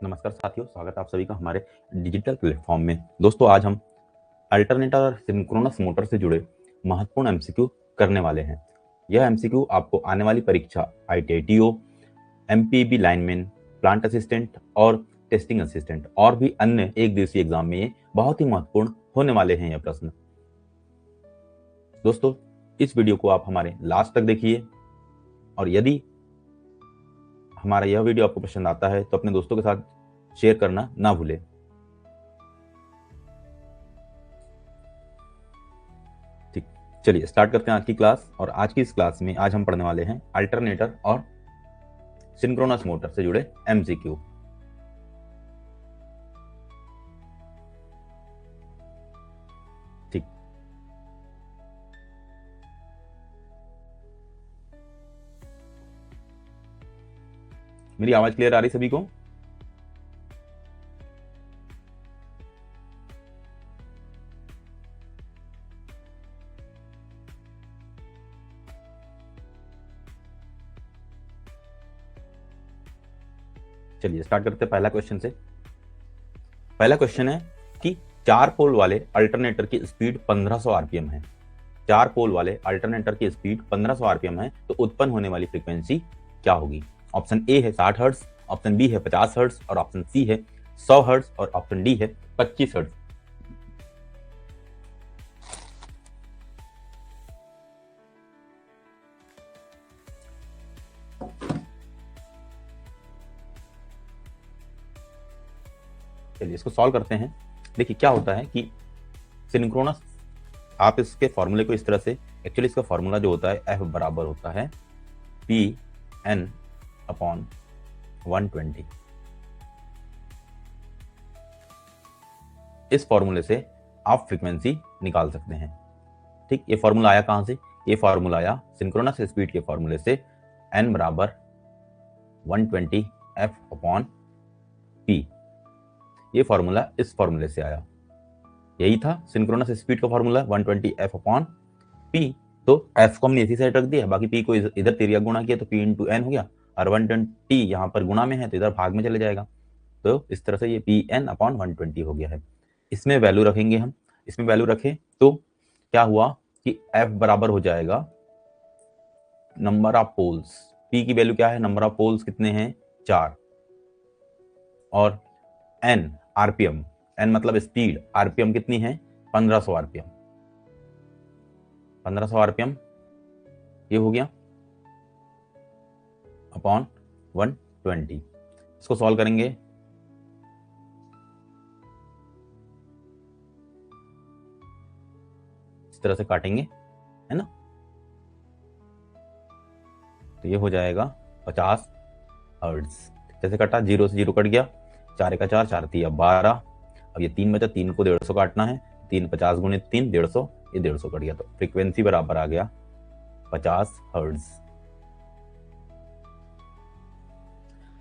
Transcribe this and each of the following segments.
नमस्कार साथियों, स्वागत है आप सभी का हमारे डिजिटल प्लेटफॉर्म में। दोस्तों, आज हम अल्टरनेटर और सिंक्रोनस मोटर से जुड़े महत्वपूर्ण एमसीक्यू करने वाले हैं। यह एमसीक्यू आपको आने वाली परीक्षा आईटीआईटीओ, एमपीबी लाइनमैन, प्लांट असिस्टेंट और टेस्टिंग असिस्टेंट और भी अन्य एक दिवसीय एग्जाम में ये बहुत ही महत्वपूर्ण होने वाले हैं यह प्रश्न। दोस्तों, इस वीडियो को आप हमारे लास्ट तक देखिए और यदि हमारा यह वीडियो आपको पसंद आता है तो अपने दोस्तों के साथ शेयर करना ना भूलें। ठीक, चलिए स्टार्ट करते हैं आज की क्लास। और आज की इस क्लास में आज हम पढ़ने वाले हैं अल्टरनेटर और सिंक्रोनस मोटर से जुड़े एमसीक्यू। ठीक, मेरी आवाज क्लियर आ रही सभी को? चलिए स्टार्ट करते हैं पहला क्वेश्चन से। पहला क्वेश्चन है कि 4 पोल वाले अल्टरनेटर की स्पीड 1500 आरपीएम है। 4 पोल वाले अल्टरनेटर की स्पीड 1500 आरपीएम है, तो उत्पन्न होने वाली फ्रीक्वेंसी क्या होगी? ऑप्शन ए है 60 हर्ट्ज, ऑप्शन बी है 50 हर्ट्ज और ऑप्शन सी है 100 हर्ट्ज और ऑप्शन डी है 25 हर्ट्ज। चलिए इसको सॉल्व करते हैं। देखिए क्या होता है कि सिंक्रोनस, आप इसके फॉर्मूले को इस तरह से, एक्चुअली इसका फॉर्मूला जो होता है F बराबर होता है P(n)/120। इस फॉर्मूले से आप फ्रीक्वेंसी निकाल सकते हैं। ठीक, ये फॉर्मूला आया कहां से? ये फॉर्मूला आया सिंक्रोनस स्पीड के फॉर्मूले से, n बराबर 120 F/P। ये फॉर्मूला इस फॉर्मूले से आया, यही था सिंक्रोनस स्पीड का फॉर्मूला 120 F/P। तो F को हमने इसी साइड रख दिया, बाकी P को इधर तिरिया गुणा किया तो P × n हो गया, और 120 यहाँ पर गुणा में है तो इधर भाग में चले जाएगा, तो इस तरह से ये Pn/120 हो गया है। इसमें वैल्यू रखेंगे हम, इसमें वैल्यू रखें तो क्या हुआ कि F बराबर हो जाएगा नंबर ऑफ पोल्स। P की वैल्यू क्या है? नंबर ऑफ पोल्स कितने हैं? 4, और n आरपीएम, n मतलब स्पीड, आरपीएम कितनी है? 1500 आरपीएम। 1500 आरपीएम ये हो गया अपॉन 120। इसको सॉल्व करेंगे, इस तरह से काटेंगे, है ना, तो ये हो जाएगा 50 हर्ट्ज। जैसे कटा, 0 से 0 कट गया, 4 का 4, 4 3 12, अब ये 3 बचा, 3 को 150 काटना है, 3 50 × 3 150, ये 150 कट गया, तो फ्रीक्वेंसी बराबर आ गया 50 हर्ट्ज।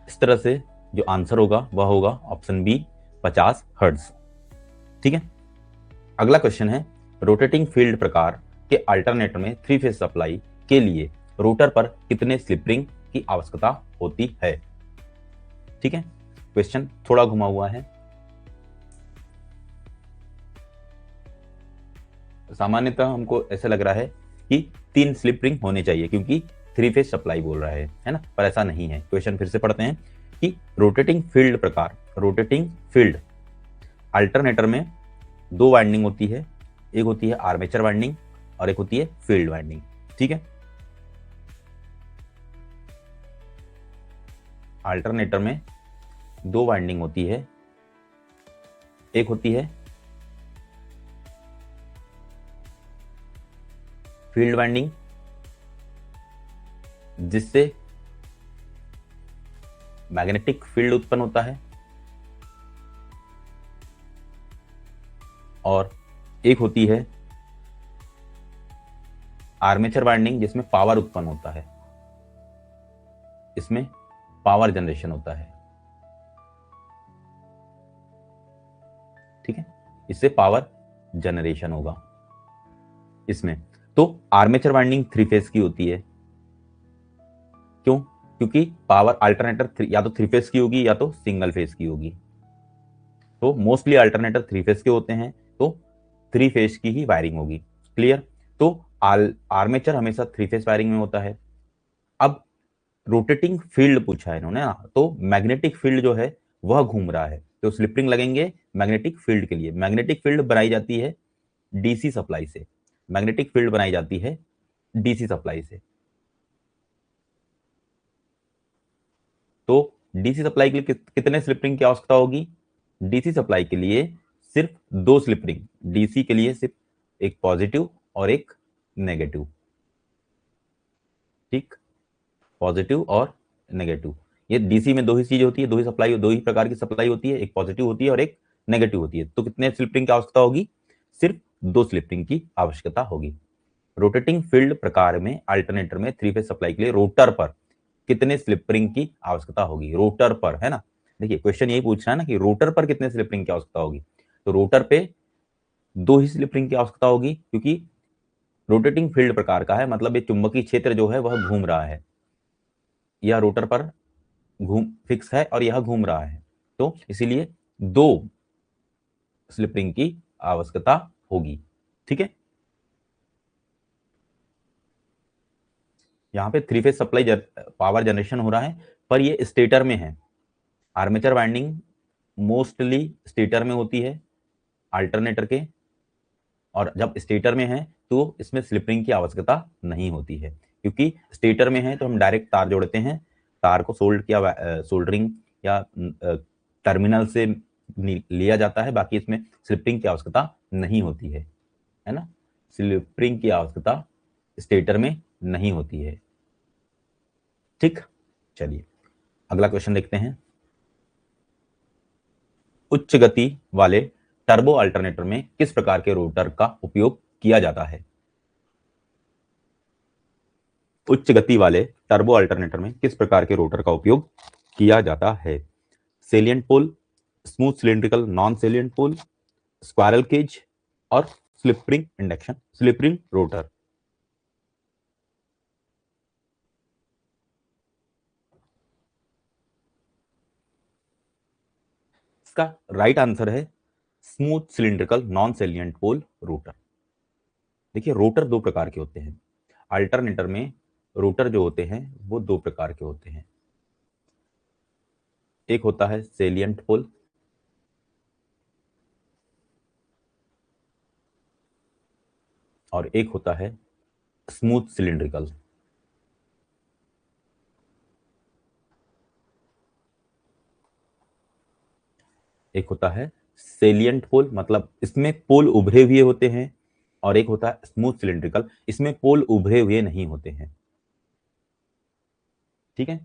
इस तरह से जो आंसर होगा वह होगा ऑप्शन बी 50 हर्ट्ज। ठीक है, अगला क्वेश्चन है, रोटेटिंग फील्ड प्रकार के अल्टरनेटर में 3 फेज सप्लाई के लिए रोटर पर कितने स्लिप रिंग की आवश्यकता होती है? ठीक है, क्वेश्चन थोड़ा घुमा हुआ है। सामान्यतः हमको ऐसा लग रहा है कि 3 स्लिप रिंग होने चाहिए क्योंकि 3 फेज सप्लाई बोल रहा है ना, पर ऐसा नहीं है। क्वेश्चन फिर से पढ़ते हैं कि रोटेटिंग फील्ड प्रकार, रोटेटिंग फील्ड अल्टरनेटर में 2 वाइंडिंग होती है, एक होती है आर्मेचर वाइंडिंग और एक होती है फील्ड वाइंडिंग। ठीक है, अल्टरनेटर में 2 वाइंडिंग होती है, एक होती है फील्ड वाइंडिंग जिससे मैग्नेटिक फील्ड उत्पन्न होता है, और एक होती है आर्मेचर वाइंडिंग जिसमें पावर उत्पन्न होता है, इसमें पावर जनरेशन होता है। ठीक है, इससे पावर जनरेशन होगा इसमें। तो आर्मेचर वाइंडिंग 3 फेज की होती है, क्यों? क्योंकि पावर अल्टरनेटर या तो थ्री फेज की होगी या तो सिंगल फेज की होगी। तो मोस्टली अल्टरनेटर थ्री फेज के होते हैं, तो थ्री फेज की ही वायरिंग होगी। क्लियर। तो आर्मेचर हमेशा थ्री फेज वायरिंग में होता है। अब रोटेटिंग फील्ड पूछा है इन्होंने ना, तो मैग्नेटिक फील्ड जो है वह घूम रहा है, तो स्लिप रिंग लगेंगे मैग्नेटिक फील्ड के लिए। मैग्नेटिक फील्ड बनाई जाती है डीसी सप्लाई से। मैग्नेटिक फील्ड बनाई जाती है डीसी सप्लाई से। तो डीसी सप्लाई के लिए कितने स्लिप रिंग की आवश्यकता होगी? डीसी सप्लाई के लिए सिर्फ दो स्लिप रिंग। डीसी के लिए सिर्फ एक पॉजिटिव और एक नेगेटिव। ठीक, पॉजिटिव और नेगेटिव। ये डीसी में दो ही चीज होती है, दो ही सप्लाई, दो ही प्रकार की सप्लाई होती है, एक पॉजिटिव होती है और एक नेगेटिव होती है। तो कितने स्लिप रिंग की आवश्यकता होगी? सिर्फ दो स्लिप रिंग की आवश्यकता होगी। रोटेटिंग फील्ड प्रकार में अल्टरनेटर में थ्री फेज सप्लाई के लिए रोटर पर कितने स्लिप रिंग की आवश्यकता होगी? रोटर पर, है ना। देखिए क्वेश्चन यही पूछ रहा है ना कि रोटर पर कितने स्लिप रिंग की आवश्यकता होगी। तो रोटर पे दो ही स्लिप रिंग की आवश्यकता होगी, क्योंकि रोटेटिंग फील्ड प्रकार का है, मतलब ये चुंबकीय क्षेत्र जो है वह घूम रहा है। यह रोटर पर घूम फिक्स है और यह घूम रहा है, तो इसीलिए दो स्लिप रिंग की आवश्यकता होगी। ठीक है। यहाँ पे three phase supply power generation हो रहा है, पर ये स्टेटर में है। आर्मेचर वाइंडिंग मोस्टली स्टेटर में होती है अल्टरनेटर के, और जब स्टेटर में है तो इसमें स्लिप रिंग की आवश्यकता नहीं होती है, क्योंकि स्टेटर में है तो हम डायरेक्ट तार जोड़ते हैं। तार को सोल्डरिंग या टर्मिनल से लिया जाता है, बाकी इसमें स्लिप रिंग की आवश्यकता नहीं होती है ना। स्लिप रिंग की आवश्यकता स्टेटर में नहीं होती है। ठीक, चलिए अगला क्वेश्चन देखते हैं। उच्च गति वाले टर्बो अल्टरनेटर में किस प्रकार के रोटर का उपयोग किया जाता है? उच्च गति वाले टर्बो अल्टरनेटर में किस प्रकार के रोटर का उपयोग किया जाता है? Salient pole, smooth cylindrical non salient pole, squirrel cage और slip ring induction slip ring rotor. इसका राइट आंसर है smooth cylindrical non salient pole rotor. देखिए रोटर दो प्रकार के होते हैं अल्टरनेटर में। रोटर जो होते हैं वो दो प्रकार के होते हैं। एक होता है सेलियंट पोल और एक होता है स्मूथ सिलिंड्रिकल। एक होता है सेलियंट पोल, मतलब इसमें पोल उभरे हुए होते हैं, और एक होता है स्मूथ सिलिंड्रिकल, इसमें पोल उभरे हुए नहीं होते हैं। ठीक है।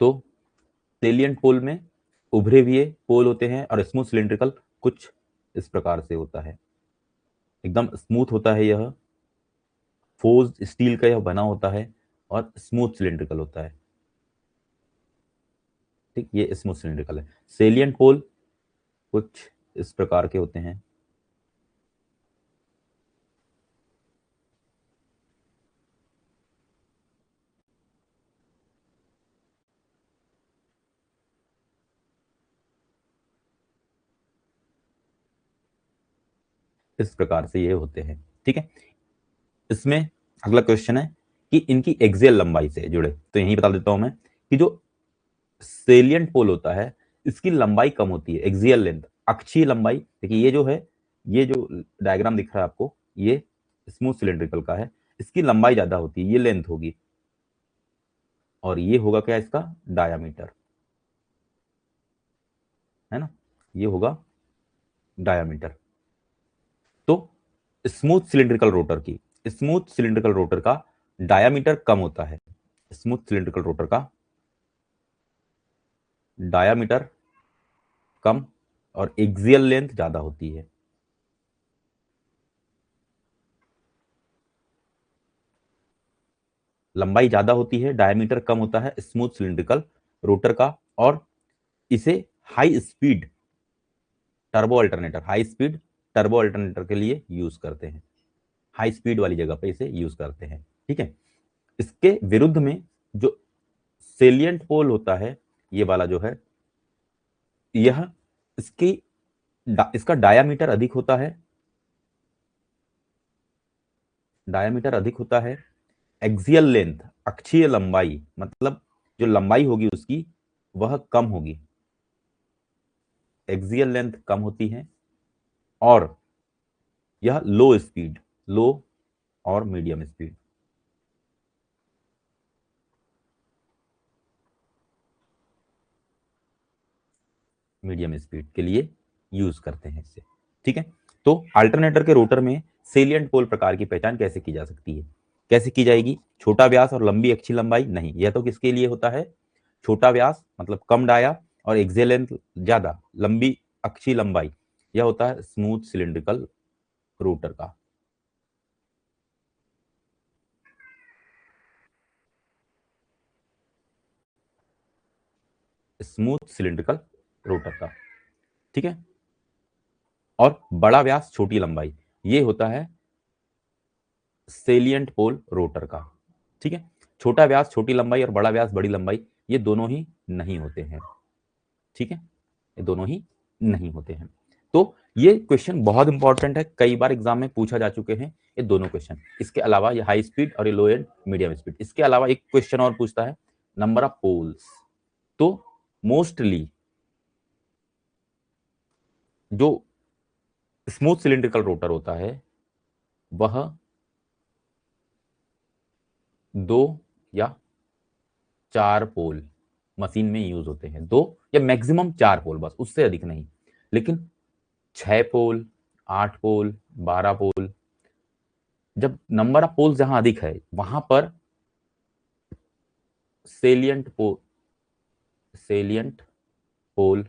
तो सेलियंट पोल में उभरे हुए पोल होते हैं और स्मूथ सिलिंड्रिकल कुछ इस प्रकार से होता है। एकदम स्मूथ होता है यह, फोर्स्ड स्टील का यह बना होता है और स्मूथ सिलिंड्रिकल होता है। ठीक, ये स्मूथ सिलिंड्रिकल है। सेलियंट पोल कुछ इस प्रकार के होते हैं। इस प्रकार से ये होते हैं। ठीक है। इसमें अगला क्वेश्चन है कि इनकी एक्सियल लंबाई से जुड़े, तो यही बता देता हूं मैं कि जो सेलियंट पोल होता है इसकी लंबाई कम होती है, एक्सियल लेंथ, अक्षीय लंबाई। देखिए ये जो है, ये जो डायग्राम दिख रहा है आपको, ये स्मूथ सिलिंड्रिकल का है, इसकी लंबाई ज्यादा होती है, ये लेंथ होगी, और ये होगा क्या, इसका डायामीटर, है ना, ये होगा डायामीटर। तो स्मूथ सिलिंड्रिकल रोटर का डायामीटर कम होता है। स्मूथ सिलिंड्रिकल रोटर का डायामीटर कम और एक्सियल लेंथ ज्यादा होती है। लंबाई ज्यादा होती है, डायमीटर कम होता है स्मूथ सिलिंड्रिकल रोटर का, और इसे हाई स्पीड टर्बो अल्टरनेटर के लिए यूज करते हैं, हाई स्पीड वाली जगह पे इसे यूज करते हैं। ठीक है, इसके विरुद्ध में जो सेलिएंट पोल होता है, ये वाला जो है, यह इसका डायामीटर अधिक होता है, डायामीटर अधिक होता है। एक्सियल लेंथ, अक्षीय लंबाई, मतलब जो लंबाई होगी उसकी वह कम होगी, एक्सियल लेंथ कम होती है। और यह लो स्पीड, लो और मीडियम स्पीड, मीडियम स्पीड के लिए यूज करते हैं इसे। ठीक है, तो अल्टरनेटर के रोटर में सेलिएंट पोल प्रकार की पहचान कैसे की जा सकती है? कैसे की जाएगी? छोटा व्यास और लंबी अक्षीय लंबाई नहीं, यह तो किसके लिए होता है? छोटा व्यास मतलब कम डाया और एक्सियल लेंथ ज्यादा, लंबी अक्षीय लंबाई, यह होता है स्मूथ सिलिंड्रिकल रोटर का। स्मूथ सिलिंड्रिकल रोटर का। ठीक है, और बड़ा व्यास छोटी लंबाई, ये होता है सेलिएंट पोल रोटर का। ठीक है, छोटा व्यास छोटी लंबाई और बड़ा व्यास बड़ी लंबाई, ये दोनों ही नहीं होते हैं। ठीक है, ये दोनों ही नहीं होते हैं। तो ये क्वेश्चन बहुत इंपॉर्टेंट है, कई बार एग्जाम में पूछा जा चुके हैं ये दोनों क्वेश्चन। इसके अलावा ये हाई स्पीड और ये लो एंड मीडियम स्पीड, इसके अलावा एक क्वेश्चन और पूछता है, नंबर ऑफ पोल्स। तो मोस्टली जो स्मूथ सिलिंड्रिकल रोटर होता है वह 2 या 4 पोल मशीन में यूज होते हैं, 2 या मैक्सिमम 4 पोल, बस उससे अधिक नहीं। लेकिन 6 पोल, 8 पोल, 12 पोल, जब नंबर ऑफ पोल जहां अधिक है वहां पर सेलिएंट पोल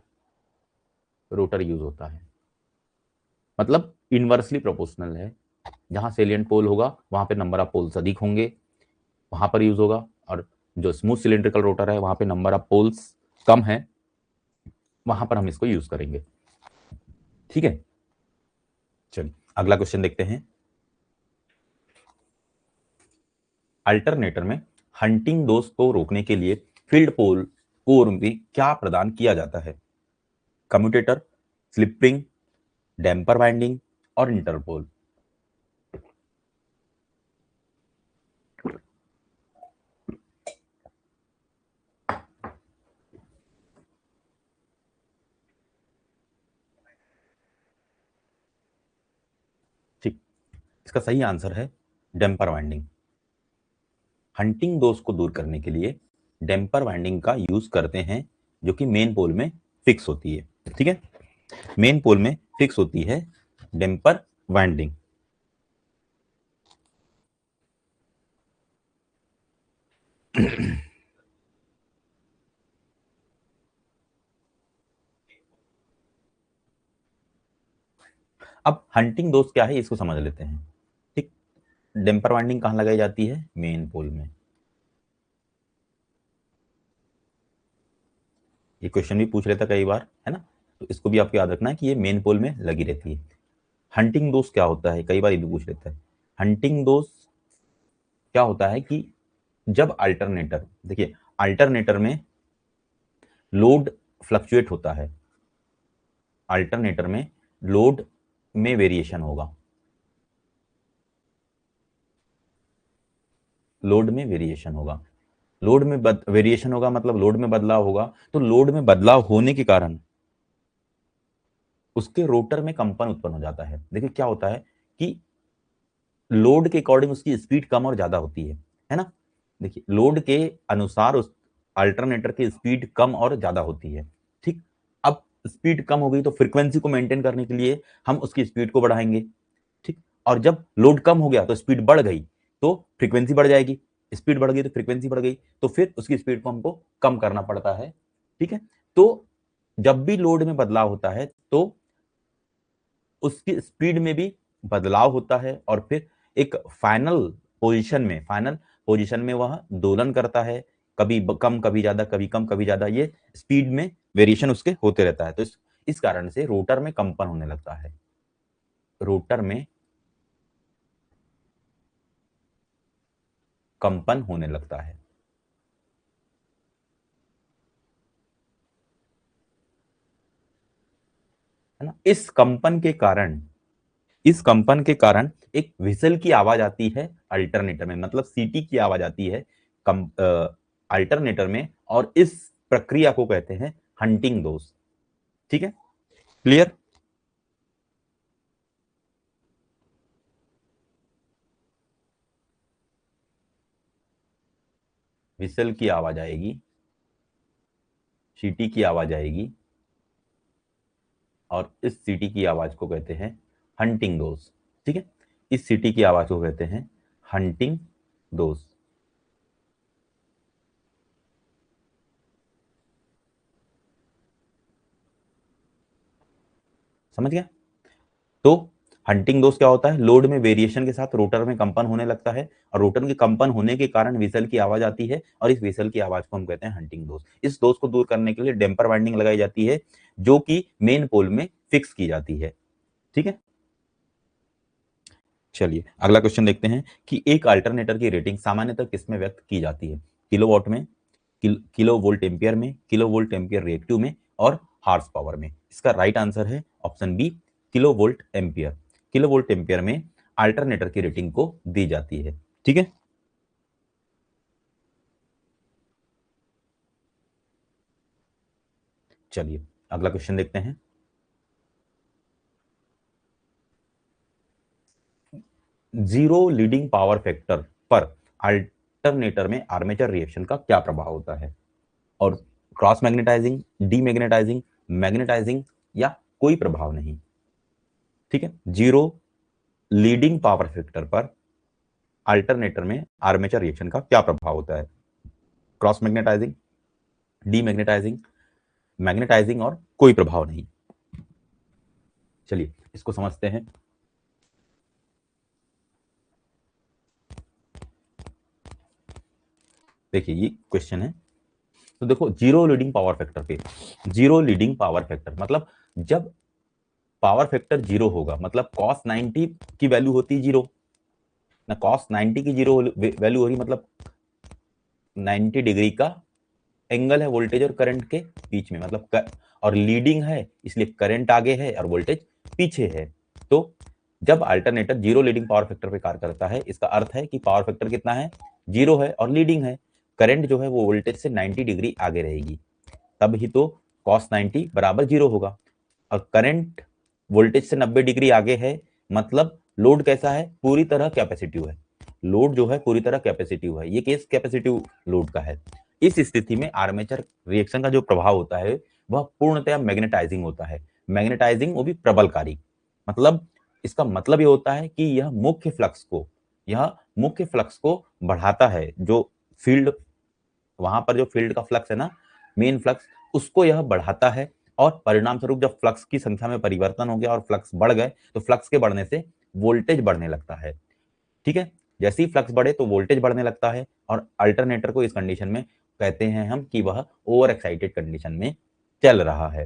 रोटर यूज होता है। मतलब इनवर्सली प्रोपोर्शनल है, जहां सेलिएंट पोल होगा वहां पे नंबर ऑफ पोल्स अधिक होंगे, वहां पर यूज होगा। और जो स्मूथ सिलिंड्रिकल रोटर है वहां पे नंबर ऑफ पोल्स कम है, वहां पर हम इसको यूज करेंगे। ठीक है, चलिए अगला क्वेश्चन देखते हैं। अल्टरनेटर में हंटिंग दोष को रोकने के लिए फील्ड पोल कोर में क्या प्रदान किया जाता है? Commutator, slip ring, damper winding और इंटरपोल। ठीक, इसका सही आंसर है डैम्पर वाइंडिंग। हंटिंग दोष को दूर करने के लिए डैम्पर वाइंडिंग का यूज करते हैं, जो कि मेन पोल में फिक्स होती है। ठीक है, मेन पोल में फिक्स होती है डैम्पर वाइंडिंग। अब हंटिंग दोष क्या है इसको समझ लेते हैं। ठीक, डैम्पर वाइंडिंग कहां लगाई जाती है? मेन पोल में। ये क्वेश्चन भी पूछ लेता कई बार, है ना, तो इसको भी आपको याद रखना है कि ये मेन पोल में लगी रहती है। हंटिंग दोष क्या होता है, कई बार ये भी पूछ लेता है। हंटिंग दोष क्या होता है कि जब अल्टरनेटर, देखिए अल्टरनेटर में लोड फ्लक्चुएट होता है, अल्टरनेटर में लोड में वेरिएशन होगा, लोड में वेरिएशन होगा, लोड में वेरिएशन होगा मतलब लोड में बदलाव होगा। तो लोड में बदलाव होने के कारण उसके रोटर में कंपन उत्पन्न हो जाता है। देखिए क्या होता है कि लोड के अकॉर्डिंग उसकी स्पीड कम और ज्यादा होती है ना। देखिए लोड के अनुसार उस अल्टरनेटर की स्पीड कम और ज्यादा होती है। ठीक, अब स्पीड कम हो गई तो फ्रीक्वेंसी को मेंटेन करने के लिए हम उसकी स्पीड को बढ़ाएंगे। ठीक, और जब लोड कम हो गया तो स्पीड बढ़ गई तो फ्रीक्वेंसी बढ़ जाएगी, स्पीड बढ़ गई तो फ्रीक्वेंसी बढ़ गई, तो फिर उसकी स्पीड को हमको कम करना पड़ता है। ठीक है, तो जब भी लोड में बदलाव होता है तो उसकी स्पीड में भी बदलाव होता है और फिर एक फाइनल पोजीशन में वह दोलन करता है, कभी कम कभी ज्यादा, कभी कम कभी ज्यादा, ये स्पीड में वेरिएशन उसके होते रहता है। तो इस कारण से रोटर में कंपन होने लगता है। रोटर में कंपन होने लगता है ना। इस कंपन के कारण एक विसल की आवाज आती है अल्टरनेटर में, मतलब सीटी की आवाज आती है अल्टरनेटर में, और इस प्रक्रिया को कहते हैं हंटिंग दोष। ठीक है, क्लियर। विसल की आवाज आएगी, सीटी की आवाज आएगी, और इस सीटी की आवाज को कहते हैं हंटिंग दोष। ठीक है, इस सीटी की आवाज को कहते हैं हंटिंग दोष। समझ गया। तो हंटिंग दोष क्या होता है? लोड में वेरिएशन के साथ रोटर में कंपन होने लगता है, और रोटर के कंपन होने के कारण विसल की आवाज आती है, और इस विसल की आवाज को हम कहते हैं हंटिंग दोष। इस दोष को दूर करने के लिए डेम्पर वाइंडिंग लगाई जाती है, जो कि मेन पोल में फिक्स की जाती है। ठीक है, चलिए अगला क्वेश्चन देखते हैं कि एक अल्टरनेटर की रेटिंग सामान्यतः किस में व्यक्त की जाती है? किलोवाट में, किलो वोल्ट एम्पियर में, किलो वोल्ट एम्पियर रिएक्टिव में, और हार्स पावर में। इसका राइट आंसर है option B, kilo volt ampere. Kilo volt ampere में अल्टरनेटर की रेटिंग को दी जाती है। ठीक है, चलिए अगला क्वेश्चन देखते हैं। जीरो लीडिंग पावर फैक्टर पर अल्टरनेटर में आर्मेचर रिएक्शन का क्या प्रभाव होता है? और क्रॉस मैग्नेटाइजिंग, डीमैग्नेटाइजिंग, मैग्नेटाइजिंग, या कोई प्रभाव नहीं। ठीक है, जीरो लीडिंग पावर फैक्टर पर अल्टरनेटर में आर्मेचर रिएक्शन का क्या प्रभाव होता है? क्रॉस मैग्नेटाइजिंग, डीमैग्नेटाइजिंग, मैग्नेटाइजिंग, और कोई प्रभाव नहीं। चलिए इसको समझते हैं। देखिए ये क्वेश्चन है, तो देखो जीरो लीडिंग पावर फैक्टर पे, जीरो लीडिंग पावर फैक्टर मतलब जब पावर फैक्टर जीरो होगा, मतलब cos 90 की वैल्यू होती है जीरो ना, cos 90 की जीरो वैल्यू हो रही, मतलब 90 डिग्री का एंगल है वोल्टेज और करंट के बीच में, मतलब और लीडिंग है इसलिए करंट आगे है और वोल्टेज पीछे है। तो जब alternator zero leading power factor पे कार्य करता है, इसका अर्थ है कि पावर फैक्टर कितना है? जीरो है और लीडिंग है। करंट जो है वो वोल्टेज से 90 डिग्री आगे रहेगी, तब ही तो cos 90 बराबर जीरो होगा। और करंट वोल्टेज से 90 डिग्री आगे है, मतलब लोड कैसा है? पूरी तरह कैपेसिटिव है। लोड जो है पूरी तरह कैपेसिटिव है, ये केस कैपेसिटिव लोड का है। इस स्थिति में आर्मेचर रिएक्शन का जो प्रभाव होता है वह पूर्णतः मैग्नेटाइजिंग होता है। मैग्नेटाइजिंग, वो भी प्रबलकारी। मतलब इसका मतलब ये होता है कि यह मुख्य फ्लक्स को बढ़ाता है। जो फील्ड, वहां पर जो फील्ड का फ्लक्स है ना, मेन फ्लक्स, उसको यह बढ़ाता है, और परिणाम स्वरूप जब फ्लक्स की संख्या में परिवर्तन हो गया और फ्लक्स बढ़ गए, तो फ्लक्स के बढ़ने से वोल्टेज बढ़ने लगता है। ठीक है, जैसे ही फ्लक्स बढ़े तो वोल्टेज बढ़ने लगता है, और अल्टरनेटर को इस कंडीशन में कहते हैं हम कि वह ओवर एक्साइटेड कंडीशन में चल रहा है।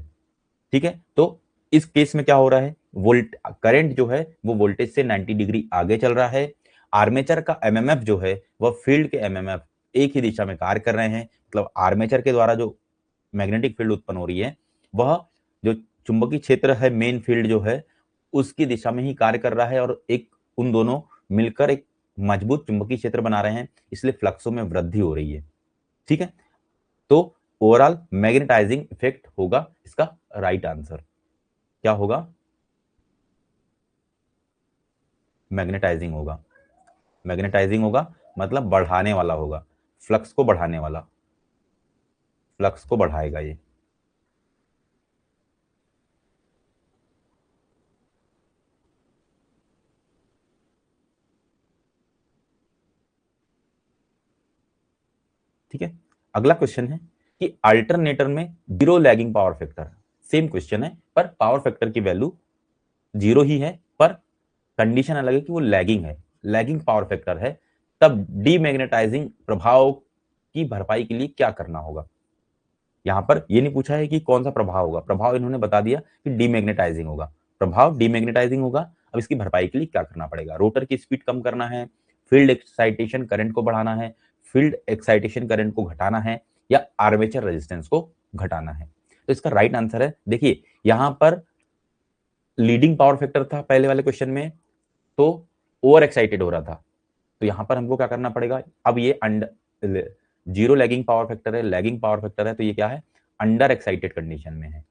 ठीक है, तो इस केस में क्या हो रहा है? वोल्ट करंट जो है वो वोल्टेज से 90 डिग्री आगे चल रहा है। आर्मेचर का एमएमएफ जो है वह फील्ड के एमएमएफ एक ही दिशा में कार्य कर रहे हैं। मतलब आर्मेचर के द्वारा जो मैग्नेटिक फील्ड उत्पन्न हो रही है, वह जो चुंबकीय क्षेत्र है, मेन फील्ड जो है, उसकी दिशा में ही कार्य कर रहा है, और एक उन दोनों मिलकर एक मजबूत चुंबकीय क्षेत्र बना रहे हैं, इसलिए फ्लक्सों में वृद्धि हो रही है। ठीक है, तो ओवरऑल मैग्नेटाइजिंग इफेक्ट होगा इसका राइट आंसर। क्या होगा? मैग्नेटाइजिंग होगा। मैग्नेटाइजिंग होगा मतलब बढ़ाने वाला होगा, फ्लक्स को बढ़ाने वाला, फ्लक्स को बढ़ाएगा ये। ठीक है, अगला क्वेश्चन है कि अल्टरनेटर में zero lagging power factor, same question है पर पावर फैक्टर की वैल्यू जीरो ही है, पर कंडीशन अलग है कि वो लैगिंग है, लैगिंग पावर फैक्टर है। तब डीमैग्नेटाइजिंग प्रभाव की भरपाई के लिए क्या करना होगा? यहां पर ये नहीं पूछा है कि कौन सा प्रभाव होगा, प्रभाव इन्होंने बता दिया कि डीमैग्नेटाइजिंग होगा। प्रभाव डीमैग्नेटाइजिंग होगा, अब इसकी भरपाई के लिए क्या करना पड़ेगा, रोटर की स्पीड कम करना है, फील्ड एक्साइटेशन करंट को बढ़ाना है, फील्ड एक्साइटेशन करंट को घटाना है, या आर्मेचर रेजिस्टेंस को घटाना है। तो इसका राइट आंसर है, देखिए यहां पर लीडिंग पावर फैक्टर था पहले वाले क्वेश्चन में, तो ओवर एक्साइटेड हो रहा था, तो यहां पर हमको क्या करना पड़ेगा, अब ये under zero lagging power factor है, लैगिंग पावर फैक्टर है, तो ये क्या है, अंडर एक्साइटेड कंडीशन में है,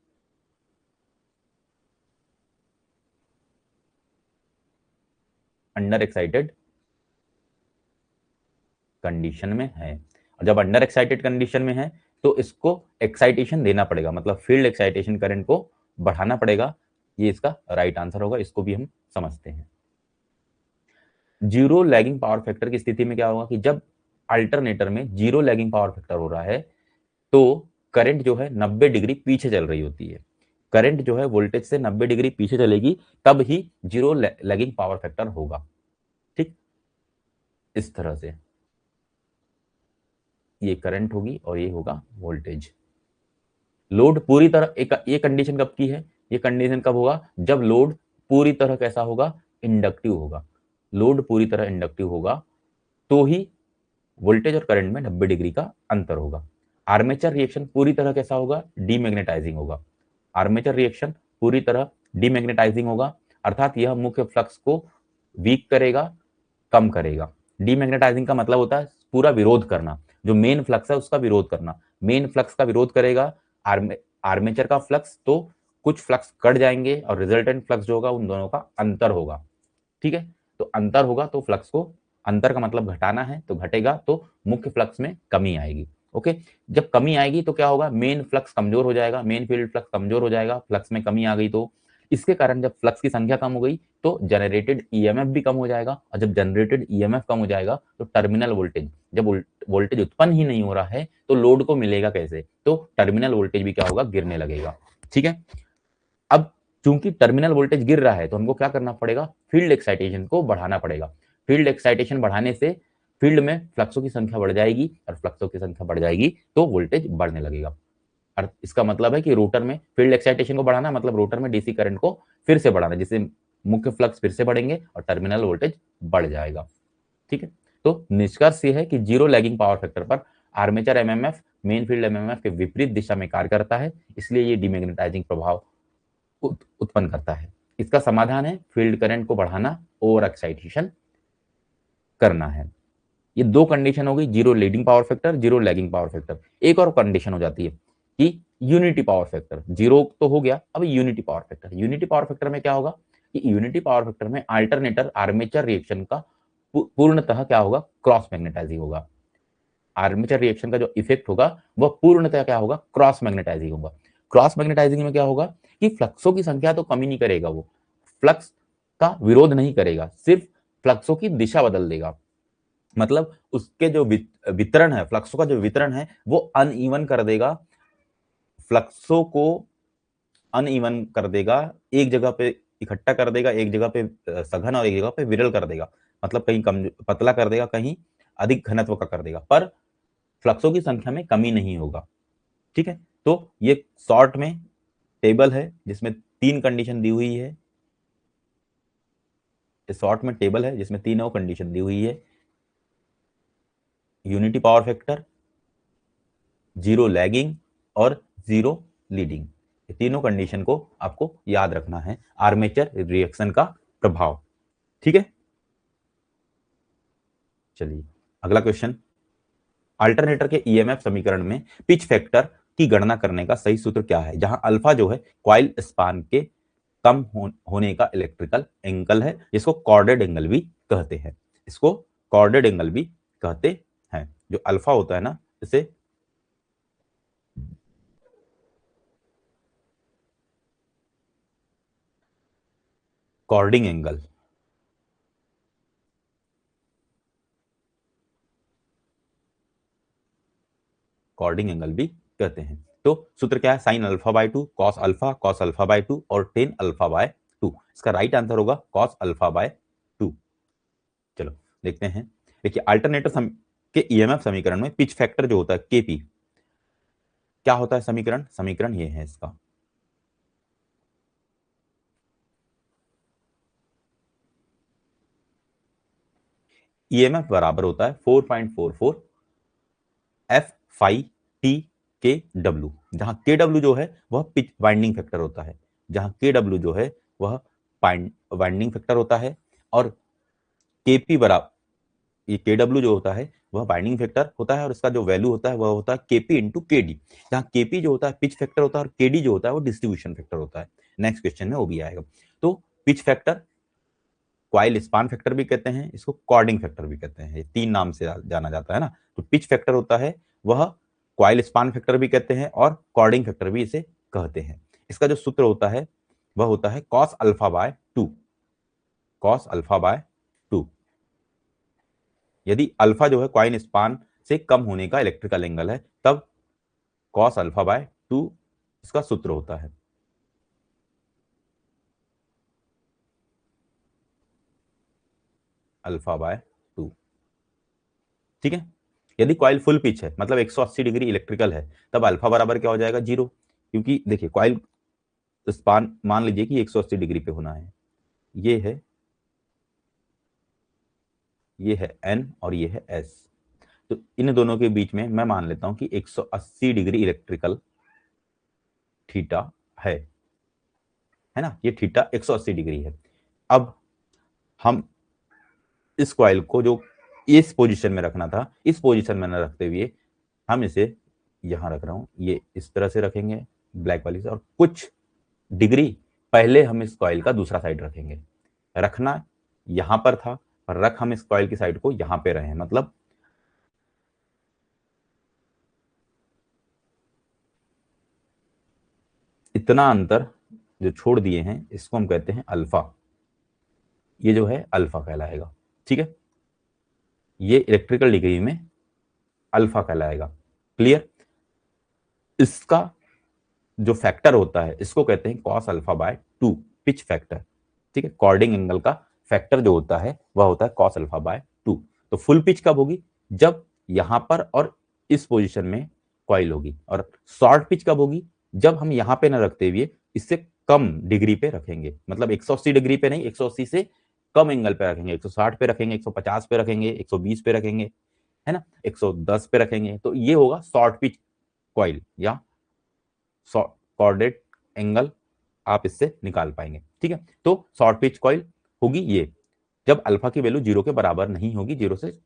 अंडर एक्साइटेड कंडीशन में है। और जब अंडर एक्साइटेड कंडीशन में है तो इसको एक्साइटेशन देना पड़ेगा, मतलब फील्ड एक्साइटेशन करंट को बढ़ाना पड़ेगा, ये इसका राइट आंसर होगा, इसको भी हम समझते हैं। जीरो लैगिंग पावर फैक्टर की स्थिति में क्या होगा कि जब अल्टरनेटर में जीरो लैगिंग पावर फैक्टर हो रहा है तो करंट जो है 90 डिग्री पीछे चल रही होती है, करंट जो है वोल्टेज से 90 डिग्री पीछे चलेगी, तब ही जीरो लैगिंग पावर फैक्टर होगा। ठीक, इस तरह से ये करंट होगी और ये होगा वोल्टेज। लोड पूरी तरह, एक ये कंडीशन कब की है, ये कंडीशन कब होगा, जब लोड पूरी तरह कैसा होगा, इंडक्टिव होगा, लोड पूरी तरह इंडक्टिव होगा तो ही वोल्टेज और करंट में 90 डिग्री का अंतर होगा। आर्मेचर रिएक्शन पूरी तरह कैसा होगा, डीमैग्नेटाइजिंग होगा, आर्मेचर रिएक्शन पूरी तरह डीमैग्नेटाइजिंग होगा, अर्थात यह मुख्य फ्लक्स को वीक करेगा, कम करेगा। डीमैग्नेटाइजिंग का मतलब होता है पूरा विरोध करना, जो मेन फ्लक्स है उसका विरोध करना, मेन फ्लक्स का विरोध करेगा आर्मेचर का फ्लक्स, तो कुछ फ्लक्स कट जाएंगे और रिजल्टेंट फ्लक्स जो होगा उन दोनों का अंतर होगा। ठीक है, तो अंतर होगा तो फ्लक्स को, अंतर का मतलब घटाना है, तो घटेगा तो मुख्य फ्लक्स में कमी आएगी। ओके, जब कमी आएगी तो क्या होगा, मेन फ्लक्स कमजोर हो जाएगा, मेन फील्ड फ्लक्स कमजोर हो जाएगा, फ्लक्स में कमी आ गई तो इसके कारण जब फ्लक्स की संख्या कम हो गई तो जनरेटेड ईएमएफ भी कम हो जाएगा, और जब जनरेटेड ईएमएफ कम हो जाएगा तो टर्मिनल वोल्टेज, जब वोल्टेज उत्पन्न ही नहीं हो रहा है तो लोड को मिलेगा कैसे, तो टर्मिनल वोल्टेज भी क्या होगा, गिरने लगेगा। ठीक है, अब चूंकि टर्मिनल वोल्टेज गिर रहा है तो हमको क्या करना पड़ेगा, फील्ड एक्साइटेशन को बढ़ाना पड़ेगा, फील्ड एक्साइटेशन बढ़ाने से फील्ड में फ्लक्सों की संख्या बढ़ जाएगी, और फ्लक्सों की संख्या बढ़ जाएगी तो वोल्टेज बढ़ने लगेगा। और इसका मतलब है कि रोटर में फील्ड एक्साइटेशन को बढ़ाना मतलब रोटर में डीसी करंट को फिर से बढ़ाना, जिससे मुख्य फ्लक्स फिर से बढ़ेंगे और टर्मिनल वोल्टेज बढ़ जाएगा। ठीक है, तो निष्कर्ष ये है कि जीरो लैगिंग पावर फैक्टर पर armature MMF main field MMF के विपरीत दिशा में कार्य करता है, इसलिए ये डिमैग्नेटाइजिंग प्रभाव उत्पन्न करता है। इसका समाधान है फील्ड करंट को बढ़ाना, ओवर एक्साइटेशन करना है। ये दो कंडीशन हो गई, zero leading power factor, zero lagging power factor. एक और कंडीशन हो जाती है कि यूनिटी पावर फैक्टर, जीरो तो हो गया, अब unity power factor. Unity power factor में क्या होगा कि यूनिटी पावर फैक्टर में अल्टरनेटर आर्मेचर रिएक्शन का पूर्णतः क्या होगा, क्रॉस मैग्नेटाइजिंग होगा। आर्मेचर रिएक्शन का जो इफेक्ट होगा वह पूर्णतः क्या होगा, क्रॉस मैग्नेटाइजिंग होगा। क्रॉस मैग्नेटाइजिंग में क्या होगा कि फ्लक्सों की संख्या तो कमी नहीं करेगा, वो फ्लक्स का विरोध नहीं करेगा, सिर्फ फ्लक्सों की दिशा बदल देगा, मतलब उसके जो वितरण है, फ्लक्सों का जो वितरण है वो अनइवन कर देगा, फ्लक्सों को अनइवन कर देगा, एक जगह पे इकट्ठा कर देगा, एक जगह पे सघन और एक जगह पे विरल कर देगा, मतलब कहीं कम पतला कर देगा, कहीं अधिक घनत्व का कर देगा, पर फ्लक्सों की संख्या में कमी नहीं होगा। ठीक है, तो ये शॉर्ट में टेबल है जिसमें तीन कंडीशन दी हुई है, शॉर्ट में टेबल है जिसमें तीनों कंडीशन दी हुई है, unity power factor, zero lagging और जीरो लीडिंग, ये तीनों कंडीशन को आपको याद रखना है, आर्मेचर रिएक्शन का प्रभाव। ठीक है, चलिए अगला क्वेश्चन, अल्टरनेटर के ईएमएफ समीकरण में पिच फैक्टर की गणना करने का सही सूत्र क्या है, जहां अल्फा जो है कॉइल स्पान के कम होने का इलेक्ट्रिकल एंगल है, जिसको कॉर्डेड एंगल भी कहते हैं, इसको कॉर्डेड एंगल भी कहते हैं, जो अल्फा होता है ना, इसे कॉर्डिंग एंगल, कॉर्डिंग एंगल भी कहते हैं। तो सूत्र क्या है, sine alpha by two, cos alpha by two और टेन अल्फा बाय टू, इसका राइट आंसर होगा कॉस अल्फा बाय टू। चलो देखते हैं, देखिए अल्टरनेटर के ईएमएफ समीकरण में पिच फैक्टर जो होता है केपी, क्या होता है समीकरण, समीकरण ये है इसका, ईएमएफ बराबर होता है 4.44 एफ फाई टी के डब्ल्यू, जहां के डब्ल्यू जो है वह पिच वाइंडिंग फैक्टर होता है, जहां के डब्ल्यू जो है वह वाइंडिंग फैक्टर होता है, और केपी बराबर, ये के डब्ल्यू जो होता है वह बाइंडिंग फैक्टर होता है, और इसका जो वैल्यू होता है वह होता है केपी इंटू के डी, जहां केपी जो होता है पिच फैक्टर होता है और केडी जो होता है वो डिस्ट्रीब्यूशन फैक्टर होता है। नेक्स्ट क्वेश्चन में वो भी आएगा। तो pitch factor, coil span factor भी कहते हैं, इसको कॉर्डिंग फैक्टर भी कहते हैं, ये तीन नाम से जाना जाता है ना। तो पिच फैक्टर होता है वह क्वाइल स्पान फैक्टर भी कहते हैं और कॉर्डिंग फैक्टर भी इसे कहते हैं। इसका जो सूत्र होता है वह होता है cos alpha by 2, cos alpha by 2। यदि अल्फा जो है क्वाइन स्पान से कम होने का इलेक्ट्रिकल एंगल है तब कॉस अल्फा बाय 2 इसका सूत्र होता है। अल्फा बाय 2, ठीक है। यदि कॉइल फुल पिच है मतलब 180 डिग्री इलेक्ट्रिकल है तब अल्फा बराबर क्या हो जाएगा, 0, क्योंकि देखिए कॉइल स्पान मान लीजिए कि 180 डिग्री पे होना है, ये है एन और ये है एस, तो इन दोनों के बीच में मैं मान लेता हूं कि 180 डिग्री इलेक्ट्रिकल थीटा है ना, ये थीटा 180 डिग्री है। अब हम इस कॉइल को जो इस पोजीशन में रखना था इस पोजीशन में न रखते हुए हम इसे यहां रख रहा हूं, ये इस तरह से रखेंगे ब्लैक वाली से, और कुछ डिग्री पहले हम इस कॉइल का दूसरा साइड रखेंगे। रखना यहां पर था और रख हम इस कॉइल की साइड को यहां पे रहे हैं, मतलब इतना अंतर जो छोड़ दिए हैं इसको हम कहते हैं अल्फा, ये जो है अल्फा कहलाएगा, ठीक है। ये इलेक्ट्रिकल डिग्री में अल्फा कहलाएगा, क्लियर। इसका जो फैक्टर होता है इसको कहते हैं cos alpha by 2, pitch factor, ठीक है। कॉर्डिंग एंगल का फैक्टर जो होता है वह होता है कॉस अल्फा बाय 2। तो फुल पिच कब होगी, जब यहां पर और इस पोजीशन में कॉइल होगी, और शॉर्ट पिच कब होगी, जब हम यहां पे ना रखते हुए इससे कम डिग्री पे रखेंगे, मतलब 180 डिग्री पे नहीं, 180 से कम एंगल पे रखेंगे, 160 पे रखेंगे, 150 पे रखेंगे, 120 पे रखेंगे, है ना, 110 पे रखेंगे, तो ये होगा शॉर्ट पिच कॉइल या कॉर्डेट एंगल आप इससे निकाल पाएंगे, ठीक है। तो शॉर्ट पिच कॉइल होगी ये जब अल्फा की वैल्यू 0 के बराबर नहीं होगी, 0 से